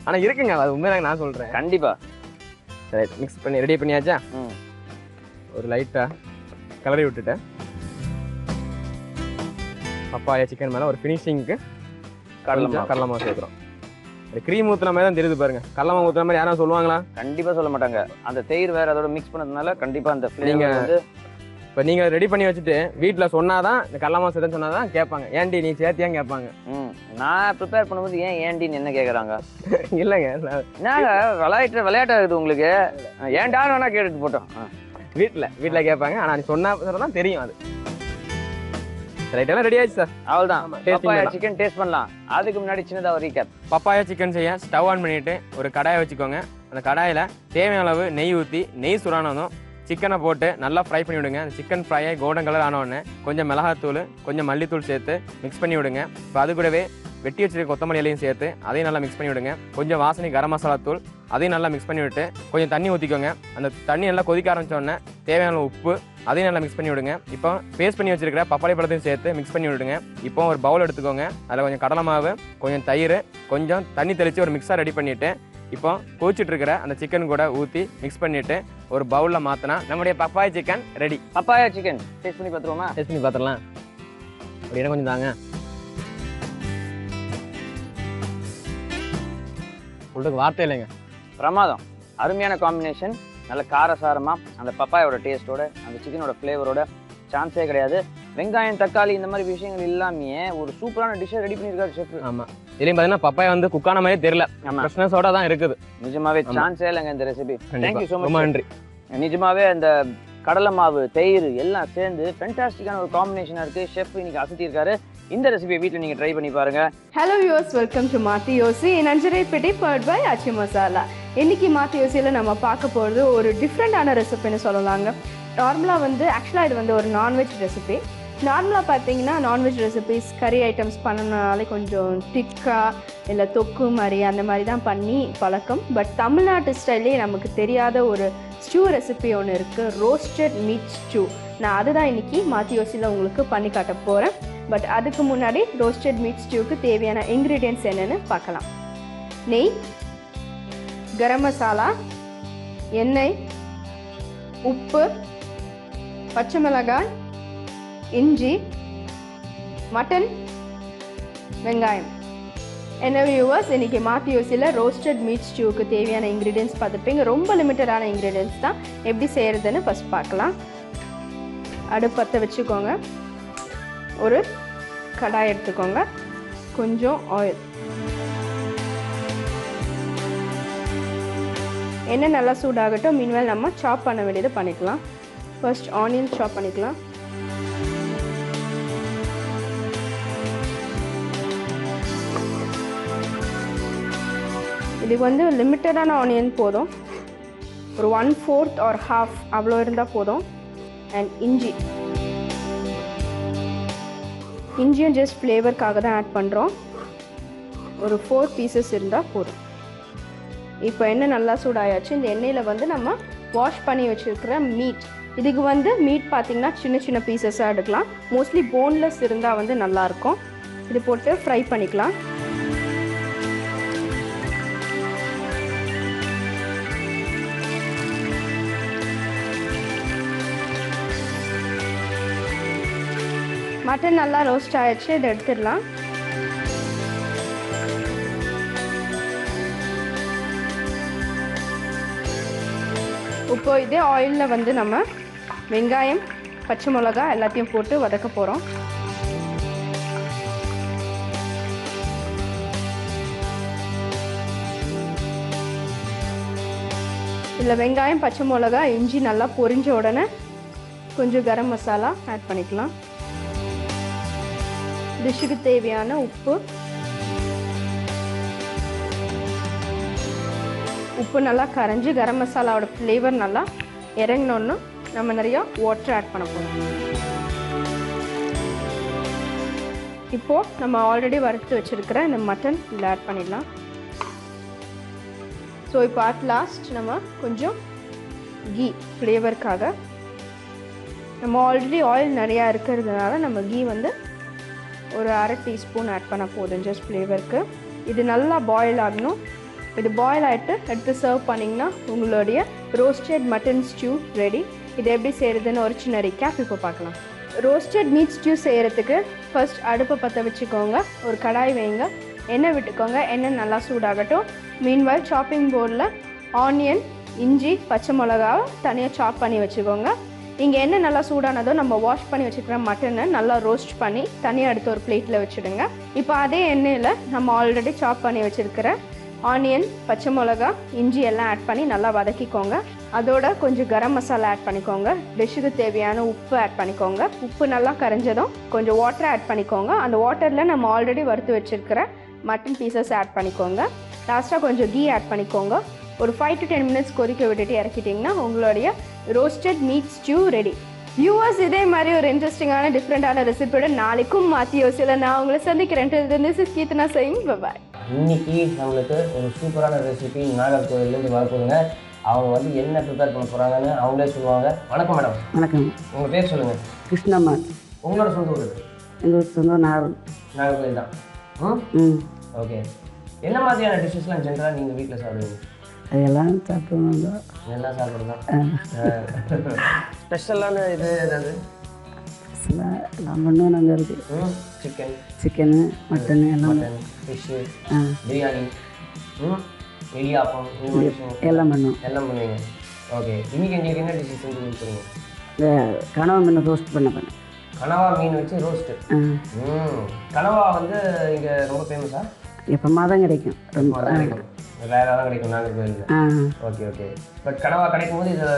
ஆனால் இருக்குங்க, அது உண்மையாக நான் சொல்கிறேன்.
கண்டிப்பாக.
ரைட், மிக்ஸ் பண்ணி ரெடி பண்ணியாச்சா? ஒரு லைட்டாக கலரி விட்டுட்டேன். பப்பாயா சிக்கன் மேலே ஒரு ஃபினிஷிங்க்கு கடலை மாவு சேர்க்குறோம். க்ரீம் ஊற்றுன மாதிரி தான் தெரியுது பாருங்க. கடலை மாவு ஊற்றுன மாதிரி யாரும் சொல்லுவாங்களா?
கண்டிப்பாக சொல்ல மாட்டாங்க. அந்த தயிர் வேறு அதோட மிக்ஸ் பண்ணதுனால கண்டிப்பாக அந்த ஃப்ளேவர் வந்து
இப்போ நீங்கள் ரெடி பண்ணி வச்சுட்டு வீட்டில் சொன்னாதான் இந்த கடலை மாவு சேர்த்துன்னு சொன்னாதான் கேட்பாங்க. ஏன்டி நீ சேர்த்தியான்னு கேட்பாங்க.
நான் ப்ரிப்பேர் பண்ணும்போது ஏன்டின்னு என்ன கேட்குறாங்க?
இல்லைங்க,
நாங்கள் விளையாட்டாக இருக்குது உங்களுக்கு. ஏன்டான்னு வேணா கேட்டுட்டு போட்டோம்.
வீட்டில் கேட்பாங்க. ஆனால் நீ சொன்னா தெரியும். அது ரைட், எல்லாம் ரெடி ஆயிடுச்சு சார்.
அவ்வளோதான். பப்பாயா சிக்கன் டேஸ்ட் பண்ணலாம். அதுக்கு முன்னாடி சின்னதாக ஒரு ரீகேப்.
பப்பாயா சிக்கன் செய்ய ஸ்டவ் ஆன் பண்ணிவிட்டு ஒரு கடாயை வச்சுக்கோங்க. அந்த கடாயில் தேவையான அளவு நெய் ஊற்றி நெய் சுடானதும் சிக்கனை போட்டு நல்லா ஃப்ரை பண்ணி விடுங்க. அந்த சிக்கன் ஃப்ரையை கோல்டன் கலர் ஆனோடனே கொஞ்சம் மிளகாத்தூள் கொஞ்சம் மல்லித்தூள் சேர்த்து மிக்ஸ் பண்ணி விடுங்க. இப்போ அது கூடவே வெட்டி வச்சிருக்க கொத்தமல்லி இலையும் சேர்த்து அதையும் நல்லா மிக்ஸ் பண்ணி விடுங்க. கொஞ்சம் வாசனை கரம் மசாலா தூள் அதையும் நல்லா மிக்ஸ் பண்ணி விட்டு கொஞ்சம் தண்ணி ஊற்றிக்கோங்க. அந்த தண்ணி நல்லா கொதிக்க ஆரம்பிச்சோடனே தேவையான உப்பு அதையும் நல்லா மிக்ஸ் பண்ணி விடுங்க. இப்போ பேஸ்ட் பண்ணி வச்சிருக்கிற பப்பாளி பழத்தையும் சேர்த்து மிக்ஸ் பண்ணி விடுங்க. இப்போ ஒரு பவுல் எடுத்துக்கோங்க. அதில் கொஞ்சம் கடலை மாவு, கொஞ்சம் தயிர், கொஞ்சம் தண்ணி தெளித்து ஒரு மிக்ஸாக ரெடி பண்ணிவிட்டு இப்போ கொதிச்சுட்டு இருக்கிற அந்த சிக்கன் கூட ஊற்றி மிக்ஸ் பண்ணிவிட்டு ஒரு பவுலில் மாற்றினா நம்முடைய papaya chicken ready.
Papaya chicken taste பண்ணி பார்த்துருவோமா?
டேஸ்ட் பண்ணி பார்த்துடலாம். அப்படின்னா கொஞ்சம் தாங்க. உங்களுக்கு வார்த்தை இல்லைங்க.
பிரமாதம். அருமையான காம்பினேஷன். நல்ல காரசாரமாக அந்த பப்பாயோட டேஸ்ட்டோட அந்த சிக்கனோட ஃப்ளேவரோட சான்ஸே கிடையாது. வெங்காயம், தக்காளி இந்த மாதிரி விஷயங்கள் எல்லாமே ஒரு சூப்பரான டிஷ்ஷை ரெடி பண்ணியிருக்காரு ஷெஃப்.
ஆமாம், இதுலேயும் பார்த்தீங்கன்னா பப்பாயா வந்து குக்கான மாதிரியே தெரியல. ஃப்ரெஷ்னஸோட தான் இருக்குது.
நிஜமாவே சான்ஸே இல்லைங்க இந்த ரெசிபி. Thank you so much.
ரொம்ப நன்றி.
நிஜமாவே அந்த கடலை மாவு, தயிர் எல்லாம் சேர்ந்து ஃபென்டாஸ்டிக்கான ஒரு காம்பினேஷனாக இருக்குது. ஷெஃப் இன்னைக்கு அசத்தியிருக்காரு. இந்த ரெசிபியை வீட்டில் நீங்கள் ட்ரை பண்ணி பாருங்க.
ஹலோ வியூவர்ஸ், வெல்கம் டு மாத்தி யோசி இன் அஞ்சரைப்பேட்டை பர்ட் பை அச்சி மசாலா. இன்னைக்கு மாத்தி யோசியில் நம்ம பார்க்க போகிறது ஒரு டிஃப்ரெண்டான ரெசிபின்னு சொல்லலாங்க. நார்மலாக வந்து ஆக்சுவலாக இது வந்து ஒரு நான்வெஜ் ரெசிபி. நார்மலாக பார்த்தீங்கன்னா நான்வெஜ் ரெசிபிஸ் கறி ஐட்டம்ஸ் பண்ணனாலே கொஞ்சம் டிக்கா இல்லை தொக்கு மாதிரி அந்த மாதிரி தான் பண்ணி பழக்கம். பட் தமிழ்நாட்டு ஸ்டைல்லே நமக்கு தெரியாத ஒரு ஸ்டூ ரெசிபி ஒன்று இருக்குது, ரோஸ்டட் மீட் ஸ்டூ. நான் அதுதான் இன்றைக்கி மாத்தி யோசியில் உங்களுக்கு பண்ணி காட்ட போகிறேன். பட் அதுக்கு முன்னாடி ரோஸ்டட் மீட் ஸ்டூவுக்கு தேவையான இன்க்ரீடியன்ட்ஸ் என்னென்னு பார்க்கலாம். நெய், கரம் மசாலா, எண்ணெய், உப்பு, பச்சை மிளகாய், இஞ்சி, மட்டன், வெங்காயம். என்ன வியூவர்ஸ், இன்றைக்கி மாற்றி யோசியில் ரோஸ்டட் மீட் ஸ்டியூக்கு தேவையான இன்க்ரீடியன்ஸ் பார்த்துருப்பீங்க. ரொம்ப லிமிட்டடான இன்க்ரீடியன்ஸ் தான். எப்படி செய்கிறதுன்னு ஃபஸ்ட் பார்க்கலாம். அடுப்பு பற்ற வச்சுக்கோங்க. ஒரு கடாய் எடுத்துக்கோங்க. கொஞ்சம் ஆயில். எண்ணெய் நல்லா சூடாகட்டும். மீன்வேல் நம்ம சாப் பண்ண வேண்டியது பண்ணிக்கலாம். ஃபர்ஸ்ட் ஆனியன் சாப் பண்ணிக்கலாம். இதுக்கு வந்து லிமிட்டடான ஆனியன் போதும். ஒரு 1/4 or half அவ்வளோ இருந்தால் போதும். அண்ட் இஞ்சியும் ஜஸ்ட் ஃப்ளேவருக்காக தான் ஆட் பண்ணுறோம். ஒரு 4 பீசஸ் இருந்தால் போதும். இப்போ எண்ணெய் நல்லா சூடாயாச்சு. இந்த எண்ணெயில் வந்து நம்ம வாஷ் பண்ணி வச்சுருக்கிற மீட். இதுக்கு வந்து மீட் பார்த்திங்கன்னா சின்ன சின்ன பீசஸாக எடுக்கலாம். மோஸ்ட்லி போன்லெஸ் இருந்தால் வந்து நல்லாயிருக்கும். இது போட்டு ஃப்ரை பண்ணிக்கலாம். மட்டன் நல்லா ரோஸ்ட் ஆகிடுச்சு. இதை எடுத்துடலாம். இப்போ இதே ஆயிலில் வந்து நம்ம வெங்காயம், பச்சை மிளகா எல்லாத்தையும் போட்டு வதக்க போகிறோம். இதில் வெங்காயம், பச்சை மிளகா, இஞ்சி நல்லா பொரிஞ்ச உடனே கொஞ்சம் கரம் மசாலா ஆட் பண்ணிக்கலாம். டிஷ்ஷுக்கு தேவையான உப்பு. உப்பு நல்லா கரைஞ்சி கரம் மசாலாவோட ஃப்ளேவர் நல்லா இறங்கினோன்னு நம்ம நிறையா வாட்டர் ஆட் பண்ண போகிறோம். இப்போது நம்ம ஆல்ரெடி வறுத்து வச்சுருக்கிற இந்த மட்டன் இதில் ஆட் பண்ணிடலாம். ஸோ இப்போ அட் லாஸ்ட் நம்ம கொஞ்சம் கீ ஃப்ளேவருக்காக. நம்ம ஆல்ரெடி ஆயில் நிறையா இருக்கிறதுனால நம்ம கீ வந்து ஒரு 1/2 டீஸ்பூன் ஆட் பண்ண போதும் ஜஸ்ட் ஃப்ளேவருக்கு. இது நல்லா பாயில் ஆகணும். இது பாயில் ஆகிட்டு எடுத்து சர்வ் பண்ணிங்கன்னா உங்களுடைய ரோஸ்டட் மட்டன் ஸ்டியூ ரெடி. இது எப்படி செய்கிறதுன்னு ஒரு சின்ன ரீகேப் இப்போ பார்க்கலாம். ரோஸ்டட் மீட் ஸ்டியூ செய்கிறதுக்கு ஃபர்ஸ்ட் அடுப்பை பற்ற வச்சுக்கோங்க. ஒரு கடாய் வைங்க. எண்ணெய் விட்டுக்கோங்க. எண்ணெய் நல்லா சூடாகட்டும். மீன்வைல் சாப்பிங் போர்டில் ஆனியன், இஞ்சி, பச்சை மிளகாவை தனியாக சாப் பண்ணி வச்சுக்கோங்க. இங்கே எண்ணெய் நல்லா சூடானதோ நம்ம வாஷ் பண்ணி வச்சுக்கிற மட்டனை நல்லா ரோஸ்ட் பண்ணி தனியாக எடுத்து ஒரு பிளேட்டில் வச்சுடுங்க. இப்போ அதே எண்ணெயில் நம்ம ஆல்ரெடி சாப் பண்ணி வச்சுருக்கிற ஆனியன், பச்சை மிளகா, இஞ்சி எல்லாம் ஆட் பண்ணி நல்லா வதக்கிக்கோங்க. அதோட கொஞ்சம் கரம் மசாலா ஆட் பண்ணிக்கோங்க. டிஷ்ஷுக்கு தேவையான உப்பு ஆட் பண்ணிக்கோங்க. உப்பு நல்லா கரைஞ்சதும் கொஞ்சம் வாட்டர் ஆட் பண்ணிக்கோங்க. அந்த வாட்டரில் நம்ம ஆல்ரெடி வறுத்து வச்சுருக்கிற மட்டன் பீசஸ் ஆட் பண்ணிக்கோங்க. லாஸ்ட்டாக கொஞ்சம் கீ ஆட் பண்ணிக்கோங்க. ஒரு 5 to 10 minutes கொதிக்க விட்டுட்டு இறக்கிட்டிங்கன்னா உங்களுடைய roasted meet stew ready. Viewers, இதே மாதிரி ஒரு இன்ட்ரெஸ்டிங்கான டிஃப்ரெண்டான ரெசிபியோட நாளைக்கும் மாற்றி யோசியில் நான் உங்களை சந்திக்கிறேன். This is Keerthana saying bye.
இன்னைக்கு நம்மளுக்கு ஒரு சூப்பரான ரெசிபி நாகர்கோவிலேருந்து வரப்போகுதுங்க. அவங்க வந்து என்ன ப்ரிப்பேர் பண்ண போகிறாங்கன்னு அவங்களே சொல்லுவாங்க. வணக்கம் மேடம்.
வணக்கம்.
உங்கள் பேர் சொல்லுங்கள்.
கிருஷ்ணம்மா.
உங்களோட சொந்த ஊர்?
எங்கள் சொந்த
நாகர்கோவில் தான். ஓகே. என்ன மாதிரியான டிஷ்ஷஸ்லாம் ஜென்ரலாக நீங்கள் வீட்டில் சாப்பிடுவீங்க?
அதெல்லாம் சாப்பிடுவாங்க.
எல்லாம் சாப்பிட்றது தான். ஸ்பெஷலான இது ஏதாவது
எல்லாம் பண்ணுவோம். நாங்கள் இருக்குது சிக்கனு, மட்டனு எல்லாம்,
மட்டன், ஃபிஷ்ஷு, பிரியாணி, இடியாப்பம்,
எல்லாம் பண்ணுவோம்.
எல்லாம் பண்ணுவீங்க. ஓகே. இன்றைக்கி எங்களுக்கு என்ன டிஷ்ஷஸ் செஞ்சு கொடுத்துருங்க?
இந்த கனவா மீன் ரோஸ்ட் பண்ண
கனவா மீன் வச்சு ரோஸ்ட்டு. கனவா வந்து இங்கே ரொம்ப ஃபேமஸா?
எப்போமா தான் கிடைக்கும். ரொம்ப
கிடைக்கும், ரேராக தான் கிடைக்கும் நாகர்கோவிலில். Okay okay. பட் கனவா கிடைக்கும் போது இதை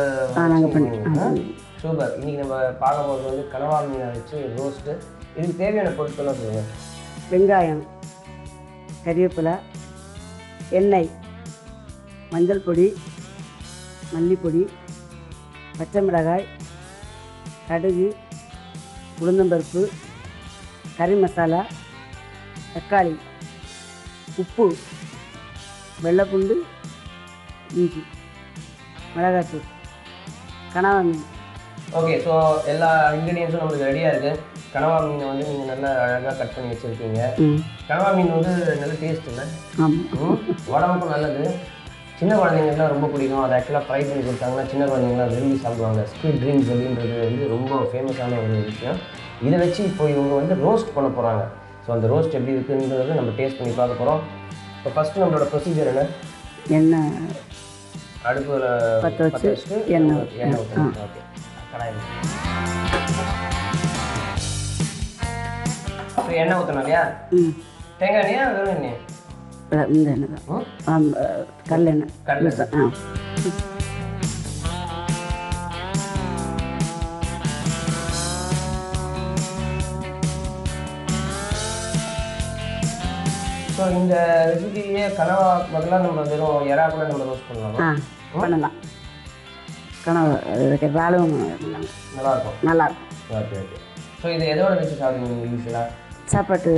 நாங்கள் பண்ணி
சூப்பர். இன்றைக்கி நம்ம பார்க்க போகிறது வந்து கனவா மீனை வச்சு ரோஸ்ட்டு. இதுக்கு தேவையான பொருட்கள்லாம் சொல்லுங்கள்.
வெங்காயம், கறிவேப்பிலை, எண்ணெய், மஞ்சள் பொடி, மல்லிப்பொடி, பச்சை மிளகாய், கடுகு, உளுந்தம்பருப்பு, கறி மசாலா, தக்காளி, உப்பு, வெள்ளைப்பூண்டு, இஞ்சி, மிளகாத்தூள், கனவா மீன்.
ஓகே. ஸோ எல்லா இன்க்ரீடியன்ஸும் நம்மளுக்கு ரெடியாக இருக்குது. கனவா மீனை வந்து நீங்கள் நல்லா அழகாக கட் பண்ணி வச்சுருக்கீங்க. கனவா மீன் வந்து நல்ல டேஸ்ட் இல்லை, உடம்புக்கும் நல்லது. சின்ன குழந்தைங்களுக்குலாம் ரொம்ப பிடிக்கும். அதை ஆக்சுவலாக ஃப்ரை பண்ணி கொடுத்தாங்கன்னா சின்ன குழந்தைங்களாம் விரும்பி சாப்பிடுவாங்க. ஸ்குவிட் ட்ரீம்ஸ் அப்படின்றது வந்து ரொம்ப ஃபேமஸான ஒரு விஷயம். இதை வச்சு இப்போ இவங்க வந்து ரோஸ்ட் பண்ண போகிறாங்க. ஸோ அந்த ரோஸ்ட் எப்படி இருக்குன்றதை நம்ம டேஸ்ட் பண்ணி பார்க்க போகிறோம். இப்போ ஃபஸ்ட்டு நம்மளோட ப்ரொசீஜர் என்ன?
எண்ணெய்
அடுப்பில்
பற்ற வச்சு எண்ணெய்
ஊற்றணும். ஓகே, கடாயில் ஸோ எண்ணெய் ஊற்றணும் இல்லையா? தேங்காய் எண்ணெயா வெறும் எண்ணெயா?
இந்த எண்ணெய் தான் கடலெண்ணெய்.
கடலெண்ணெய்.
ஆ
ஸோ இந்த ரெசிபியே கனவா பதிலாக நம்ம வெறும் எறா கூட நம்ம ரோஸ்ட் பண்ணலாமா?
பண்ணலாம். கனவு இறாலும்
நல்லாயிருக்கும்.
நல்லாயிருக்கும்.
Okay okay. ஸோ இது எதோட வச்சு சாப்பிடுவீங்க யூஸ்வலாக?
சாப்பாட்டு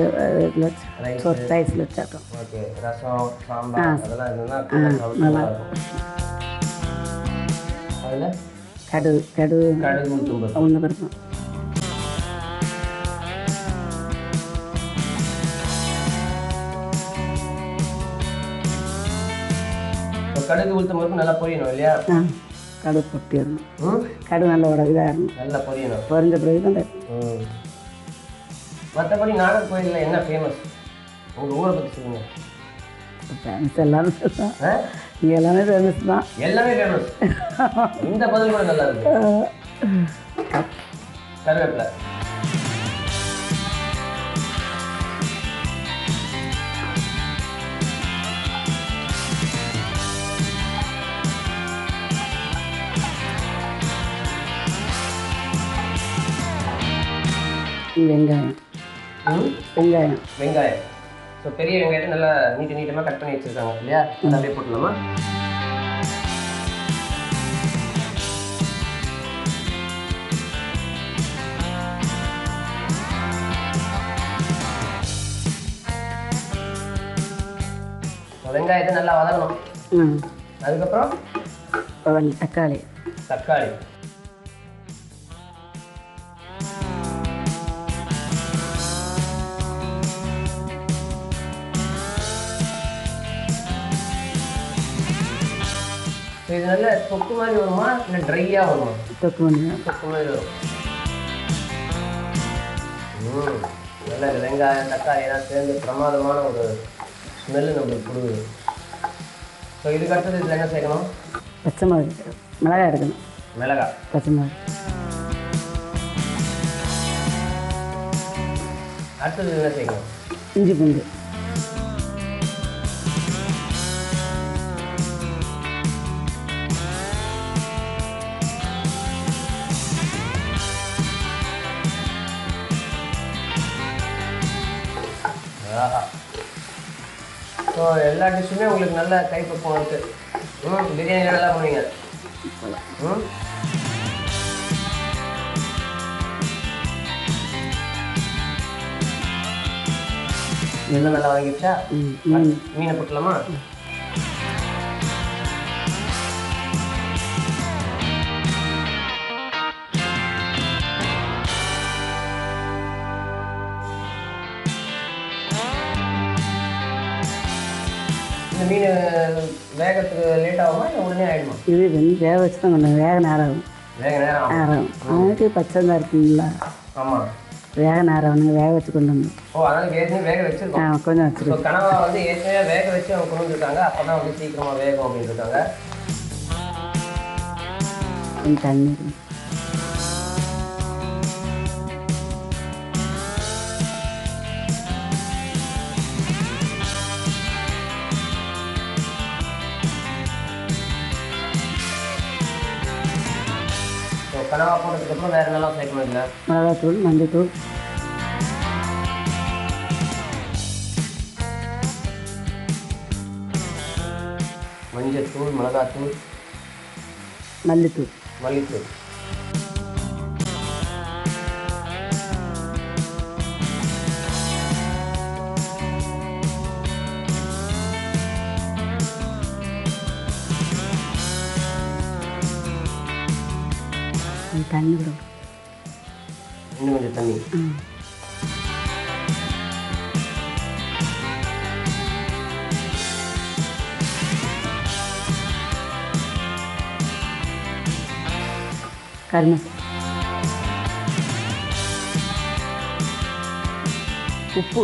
ரைஸில் சாப்பிட்டோம்.
ஓகே, ரசம் சாம்பார் அதெல்லாம் இருந்ததுன்னா நல்லாயிருக்கும். அதில்
கடுகு உளுந்து பருப்பு.
கடுகு உளுத்தம் பருப்பு நல்லா பொரியணும் இல்லையா?
கடுகு பொட்டிடணும். கடுகு நல்லா இதாக இருக்கணும். நல்லா
பொரியணும்.
பொரிஞ்ச பிறகு தான்
மற்றபடி நாகர்கோயிலில் என்ன ஃபேமஸ்? உங்கள் ஊரை பற்றி சொல்லுங்கள்.
ஃபேமஸ் எல்லாமே தான். இங்கே எல்லாமே ஃபேமஸ் தான்.
எல்லாமே ஃபேமஸ். இந்த பதில் கூட நல்லா இருக்கு. கருவேப்பிலை.
வெங்காயம்.
வெங்காயம். ஸோ பெரிய வெங்காயத்தை நல்லா நீட்டமாக கட் பண்ணி வச்சுருக்காங்க இல்லையா? அதை அப்படியே போட்டுடலாமா? வெங்காயத்தை நல்லா வதங்கணும். அதுக்கப்புறம்
தக்காளி.
இது நல்ல தொக்கு மாதிரி வருமா இல்லை ட்ரையாக வருமா?
தொக்கு
மாதிரி வரும். நல்ல வெங்காயம் தக்காளி எல்லாம் சேர்ந்து பிரமாதமான ஒரு ஸ்மெல்லு நம்மளுக்கு கொடுக்குது. ஸோ இதுக்கு அடுத்தது இதில் என்ன சேர்க்கணும்?
பச்சை மிளகாய் எடுக்கணும். பச்சை மிளகாய்.
அடுத்தது என்ன சேர்க்கணும்?
இஞ்சி பூண்டு.
ஸோ எல்லா டிஷ்ஷுமே உங்களுக்கு நல்ல கைப்பக்குவம் இருக்குது. பிரியாணி நல்லா பண்ணுவீங்க. இதெல்லாம் நல்லா வாங்கிடுச்சா? மீனை போட்டலாமா? இந்த மீன் வேகத்துக்கு லேட் ஆகுமா இல்லை உடனே ஆகிடுமா?
இது வேக வச்சு தான் கொஞ்சம் வேக நேரம் ஆகும். அதுக்கு பச்சை தான் இருக்குங்களா?
ஆமாம்,
வேக நேரம் ஆகணுங்க. வேக வச்சு கொண்டு வந்து.
ஓ, அதனால் ஏற்கனவே வேக வச்சுருக்கோம்.
கொஞ்சம் வச்சுருக்கோம்.
கனவா வந்து ஏற்கனவே வேக வச்சு அவங்க கொண்டு வந்துருக்காங்க. அப்போ தான் வந்து சீக்கிரமாக வேகும் அப்படின்னு இருக்காங்க.
தண்ணி
கனவா போட்டதுக்கப்புறம் வேறு என்னெல்லாம் சேர்க்கணும்? இல்லை
மிளகாத்தூள், மஞ்சத்தூள்,
மிளகாத்தூள்,
மல்லித்தூள். தண்ணி விடும்.
இன்னும் கொஞ்சம் தண்ணி.
கரும உப்பு,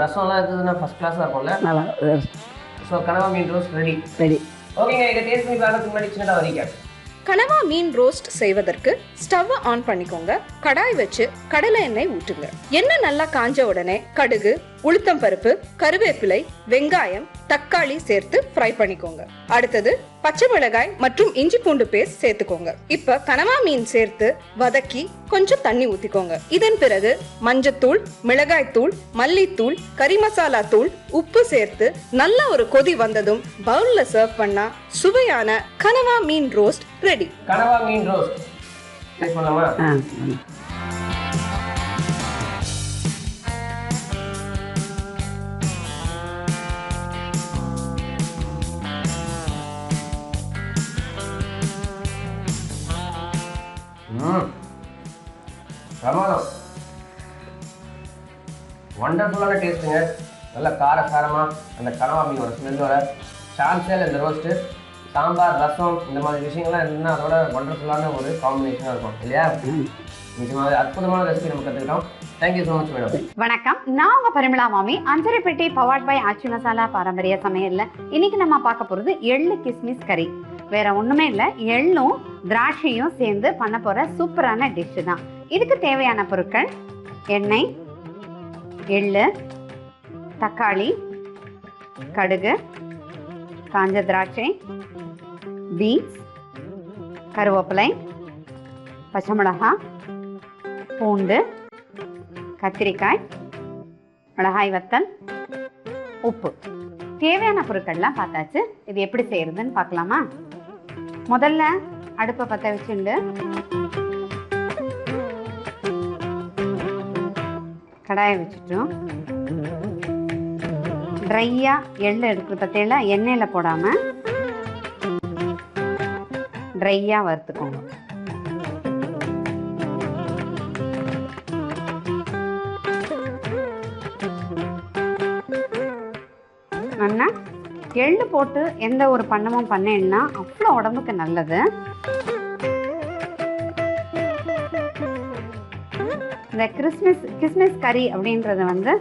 ரசம்லாம் இருக்குதுன்னா ஃபர்ஸ்ட் கிளாஸாக இருக்கும்ல.
நல்லா
ஸோ கனவா மீன் ரோஸ்ட் ரெடி.
ரெடி.
ஓகேங்க, இதை டேஸ்ட் பண்ணி பார்க்கறதுக்கு முன்னாடி சின்னதாக வரீங்க.
கனவா மீன் ரோஸ்ட் செய்வதற்கு ஸ்டவ் ஆன் பண்ணிக்கோங்க. கடாய் வச்சு கடலை எண்ணெய் ஊற்றுங்க. எண்ணெய் நல்லா காஞ்ச உடனே கடுகு, உளுத்தம் பருப்பு, கருவேப்பிலை, வெங்காயம், தக்காளி சேர்த்து ஃப்ரை பண்ணிக்கோங்க. அடுத்தது பச்சை மிளகாய் மற்றும் இஞ்சி பூண்டு பேஸ்ட் சேர்த்துக்கோங்க. இப்ப கனவா மீன் சேர்த்து வதக்கி கொஞ்சம் தண்ணி ஊத்திக்கோங்க. இதன் பிறகு மஞ்சத்தூள், மிளகாய் தூள், மல்லித்தூள், கறி மசாலா தூள், உப்பு சேர்த்து நல்ல ஒரு கொதி வந்ததும் பவுல்ல சர்வ் பண்ணா சுவையான கனவா மீன் ரோஸ்ட் ரெடி.
கனவா மீன் ரோஸ்ட் டேஸ்ட் பண்ணலாமா? பிரமாதம். வண்டர்ஃபுல்லான டேஸ்ட்டுங்க. நல்ல காரசாரமாக அந்த கனவா மீனோட ஸ்மெல்லோட சான்ஸேல் இந்த ரோஸ்ட்டு, சாம்பார், ரசம் இந்த மாதிரி விஷயங்கள்லாம் இருந்ததுன்னா அதோட வண்டர்ஃபுல்லான ஒரு காம்பினேஷனாக இருக்கும் இல்லையா? நிச்சயமாக அற்புதமான ரெசிபி நம்ம கற்றுக்கிட்டோம். Thank you so much madam.
வணக்கம், நான் உங்க பரிமளா மாமி. அஞ்சரைப்பேட்டை பவர்ட் பை ஆச்சி மசாலா பாரம்பரிய சமையல்ல இன்னைக்கு நம்ம பார்க்க போறது எள்ளு கிஸ்மிஸ் கறி. வேற ஒண்ணுமே இல்லை, எள்ளும் திராட்சையும் சேர்ந்து பண்ண போற சூப்பரான டிஷ் தான். இதுக்கு தேவையான பொருட்கள்: எண்ணெய், எள்ளு, தக்காளி, கடுகு, காஞ்ச திராட்சை, பீன்ஸ், கருவேப்பிலை, பச்சை மிளகாய், பூண்டு, கத்திரிக்காய், மிளகாய் வத்தல், உப்பு. தேவையான பொருட்கள்லாம் பார்த்தாச்சு. இது எப்படி செய்யறதுன்னு பார்க்கலாமா? முதல்ல அடுப்பை பற்ற வச்சுண்டு கடாயை வச்சுட்டோம். ட்ரையா எள்ளு எடுக்கிற பற்றியில எண்ணெயில் போடாமல் ட்ரையா வறுத்துக்கோங்க. நல்லா எள்ளு போட்டு எந்த ஒரு பண்ணமும் பண்ணேன்னா அவ்வளோ உடம்புக்கு நல்லது. இந்த கிஸ்மிஸ் கறி அப்படின்றது வந்து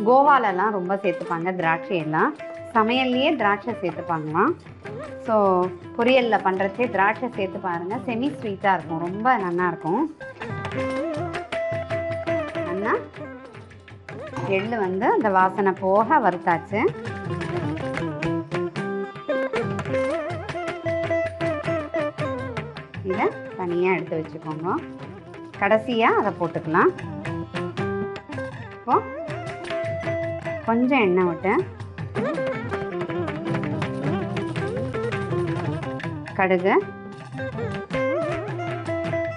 கோவாலெல்லாம் ரொம்ப சேர்த்துப்பாங்க. திராட்சையெல்லாம் சமையல்லையே திராட்சை சேர்த்துப்பாங்களாம். ஸோ பொரியலில் பண்ணுறச்சே திராட்சை சேர்த்து பாருங்கள், செமி ஸ்வீட்டாக இருக்கும், ரொம்ப நல்லாயிருக்கும். நல்லா எள்ளு வந்து அந்த வாசனை போக வறுத்தாச்சு. இதை தனியாக எடுத்து வச்சுக்கோங்க. கடைசியாக அதை போட்டுக்கலாம். இப்போ கொஞ்சம் எண்ணெய் விட்டு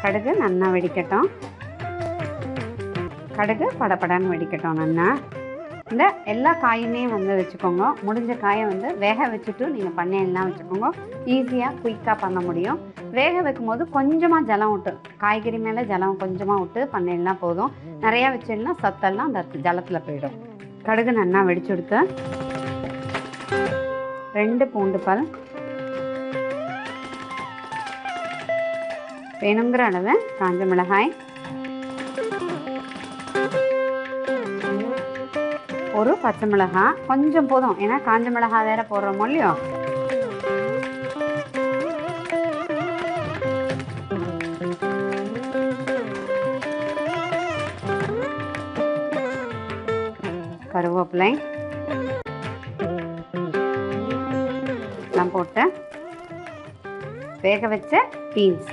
கடுகு நல்லா வெடிக்கட்டும். கடுகு படப்படன்னு வெடிக்கட்டும். நல்லா இந்த எல்லா காயுமே வந்து வச்சுக்கோங்க. முடிஞ்ச காயை வந்து வேக வச்சுட்டு நீங்கள் பண்ணையெல்லாம் வச்சுக்கோங்க. ஈஸியாக குயிக்காக பண்ண முடியும். வேக வைக்கும் போது கொஞ்சமாக ஜலம் விட்டு, காய்கறி மேலே ஜலம் கொஞ்சமாக விட்டு பண்ணையெல்லாம் போதும். நிறையா வச்சிடனா சத்தெல்லாம் அந்த ஜலத்தில் போயிடும். கடுகு நல்லா வெடிச்சு எடுத்து 2 பூண்டு பல், வேணுங்கிற அளவு காஞ்ச மிளகாய், ஒரு பச்சை மிளகாய், கொஞ்சம் போதும், ஏன்னா காஞ்ச மிளகாய் வேற போடுறோமோ இல்லையோ. கருவேப்பிலை எல்லாம் போட்டு வேக வச்ச பீன்ஸ்,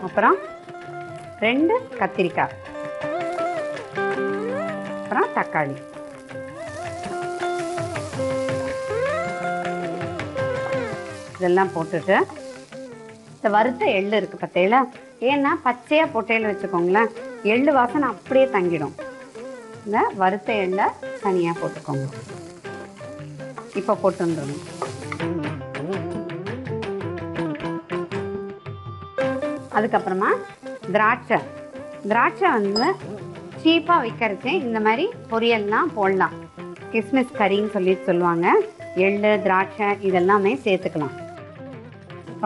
அப்புறம் 2 கத்திரிக்காய், அப்புறம் தக்காளி. இதெல்லாம் போட்டுட்டு இந்த வறுத்த எள்ளு இருக்குது பார்த்தீங்களா, ஏன்னா பச்சையாக பொட்டையில் வச்சுக்கோங்களேன், எள்ளு வாசனை அப்படியே தங்கிடும். இந்த வறுத்த எள்ளை தனியாக போட்டுக்கோங்க. இப்போ போட்டுருங்க. அதுக்கப்புறமா திராட்சை திராட்சை வந்து சீப்பாக விற்கிறச்சு இந்த மாதிரி பொரியல்லாம் போடலாம். கிஸ்மிஸ் கறின்னு சொல்லுவாங்க. எள்ளு திராட்சை இதெல்லாமே சேர்த்துக்கலாம்.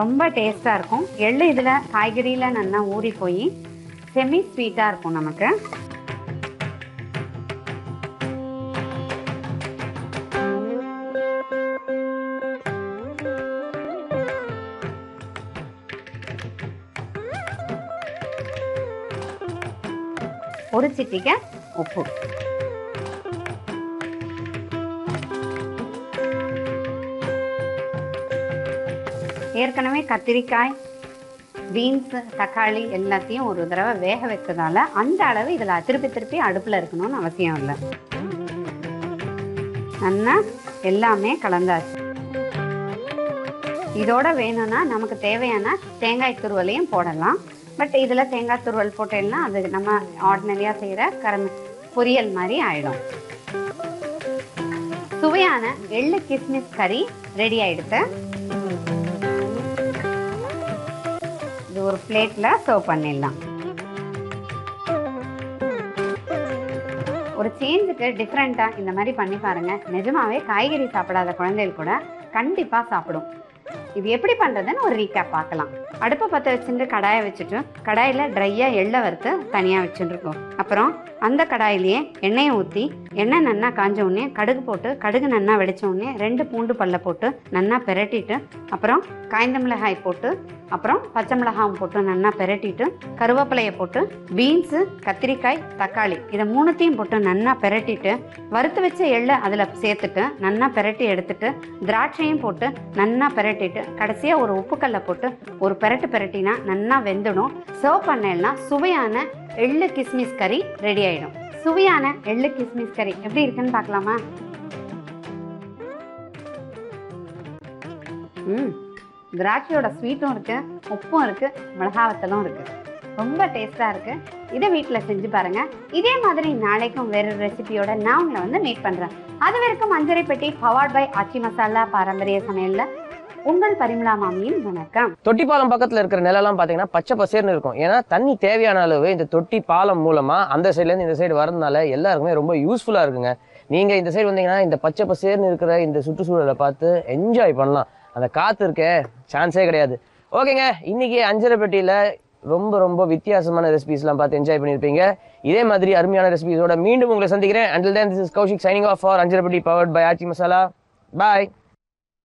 ரொம்ப டேஸ்ட்டாக இருக்கும். எள்ளு இதில் காய்கறியில் நல்லா ஊறி போய் செமி ஸ்வீட்டாக இருக்கும் நமக்கு. ஒரு சிட்டிகை உப்பு. ஏற்கனவே கத்திரிக்காய், பீன்ஸ், தக்காளி எல்லாத்தையும் ஒரு தடவை வேக வச்சதால அந்த அளவு இதில் திருப்பி அடுப்பில் இருக்கணும்னு அவசியம் இல்லை. நல்லா எல்லாமே கலந்தாச்சு. இதோட வேணும்னா நமக்கு தேவையான தேங்காய் துருவலையும் போடலாம். பட் இதில் தேங்காய் துருவல் போட்டேன்னா அது நம்ம ஆர்டினரியாக செய்கிற பொரியல் மாதிரி ஆயிடும். சுவையான எள்ளு கிஸ்மிஸ் கறி ரெடி ஆயிடுச்சு. இது ஒரு பிளேட்ல சர்வ் பண்ணிடலாம். ஒரு சேஞ்சுக்கு டிஃப்ரெண்ட்டாக இந்த மாதிரி பண்ணி பாருங்க. நிஜமாவே காய்கறி சாப்பிடாத குழந்தைகள் கூட கண்டிப்பாக சாப்பிடும். இது எப்படி பண்ணுறதுன்னு ஒரு ரீகேப் பார்க்கலாம். அடுப்பை பற்ற வச்சுட்டு கடாயை வச்சுட்டு கடாயில் ட்ரையாக எள்ளை வறுத்து தனியாக வச்சுட்டுருக்கோம். அப்புறம் அந்த கடாயிலேயே எண்ணெயை ஊற்றி எண்ணெய் நல்லா காஞ்ச உடனே கடுகு போட்டு கடுகு நல்லா வெடிச்ச உடனே 2 பூண்டு பல்லை போட்டு நல்லா பெரட்டிட்டு அப்புறம் காய்ந்த மிளகாய் போட்டு அப்புறம் பச்சை மிளகாயும் போட்டு நல்லா பெரட்டிட்டு கருவேப்பிலையை போட்டு பீன்ஸு, கத்திரிக்காய், தக்காளி இதை 3த்தையும் போட்டு நல்லா பெரட்டிட்டு வறுத்து வச்ச எள்ளை அதில் சேர்த்துட்டு நல்லா பெரட்டி எடுத்துட்டு திராட்சையும் போட்டு நல்லா பெரட்டிட்டு கடைசியாக ஒரு உப்புக்கல்லை போட்டு ஒரு பெரட்டினா நல்லா வெந்துடும். சர்வ் பண்ணேன்னா சுவையான எள்ளு கிஸ்மிஸ் கறி ரெடி ஆயிடும். சுவையான எள்ளு கிஸ்மிஸ் கறி எப்படி இருக்குன்னு பார்க்கலாமா? திராட்சையோட ஸ்வீட்டும் இருக்கு, உப்பும் இருக்கு, மிளகாவத்தலும் இருக்கு. ரொம்ப டேஸ்டா இருக்கு. இதை வீட்டில் செஞ்சு பாருங்க. இதே மாதிரி நாளைக்கும் வேற ரெசிபியோட நான் உங்களை மீட் பண்றேன். அது வரைக்கும் அஞ்சரை பெட்டி பவர்ட் பை ஆச்சி மசாலா பாரம்பரிய சமையல்ல உங்கள் பரிமளா மாமியின் வணக்கம்.
தொட்டி பாலம் பக்கத்துல இருக்கிற நிலம்லாம் பாத்தீங்கன்னா பச்சை பசேர்னு இருக்கும். ஏன்னா தண்ணி தேவையான அளவு இந்த தொட்டி பாலம் மூலமா அந்த சைட்ல இருந்து இந்த சைடு வரதுனால எல்லாருக்குமே ரொம்ப யூஸ்ஃபுல்லா இருக்குங்க. நீங்க இந்த சைடு வந்தீங்கன்னா இந்த பச்சை பசேர்னு இருக்கிற இந்த சுற்றுச்சூழலை பார்த்து என்ஜாய் பண்ணலாம். அந்த காத்து இருக்க சான்ஸே கிடையாது. ஓகேங்க, இன்னைக்கு அஞ்சரை பெட்டியில ரொம்ப ரொம்ப வித்தியாசமான ரெசிபிஸ்லாம் பார்த்து என்ஜாய் பண்ணியிருப்பீங்க. இதே மாதிரி அருமையான ரெசிபிஸோட மீண்டும் உங்களை சந்திக்கிறேன். Until then, this is Kaushik signing off for அஞ்சரை பெட்டி powered by Aachi masala. Bye.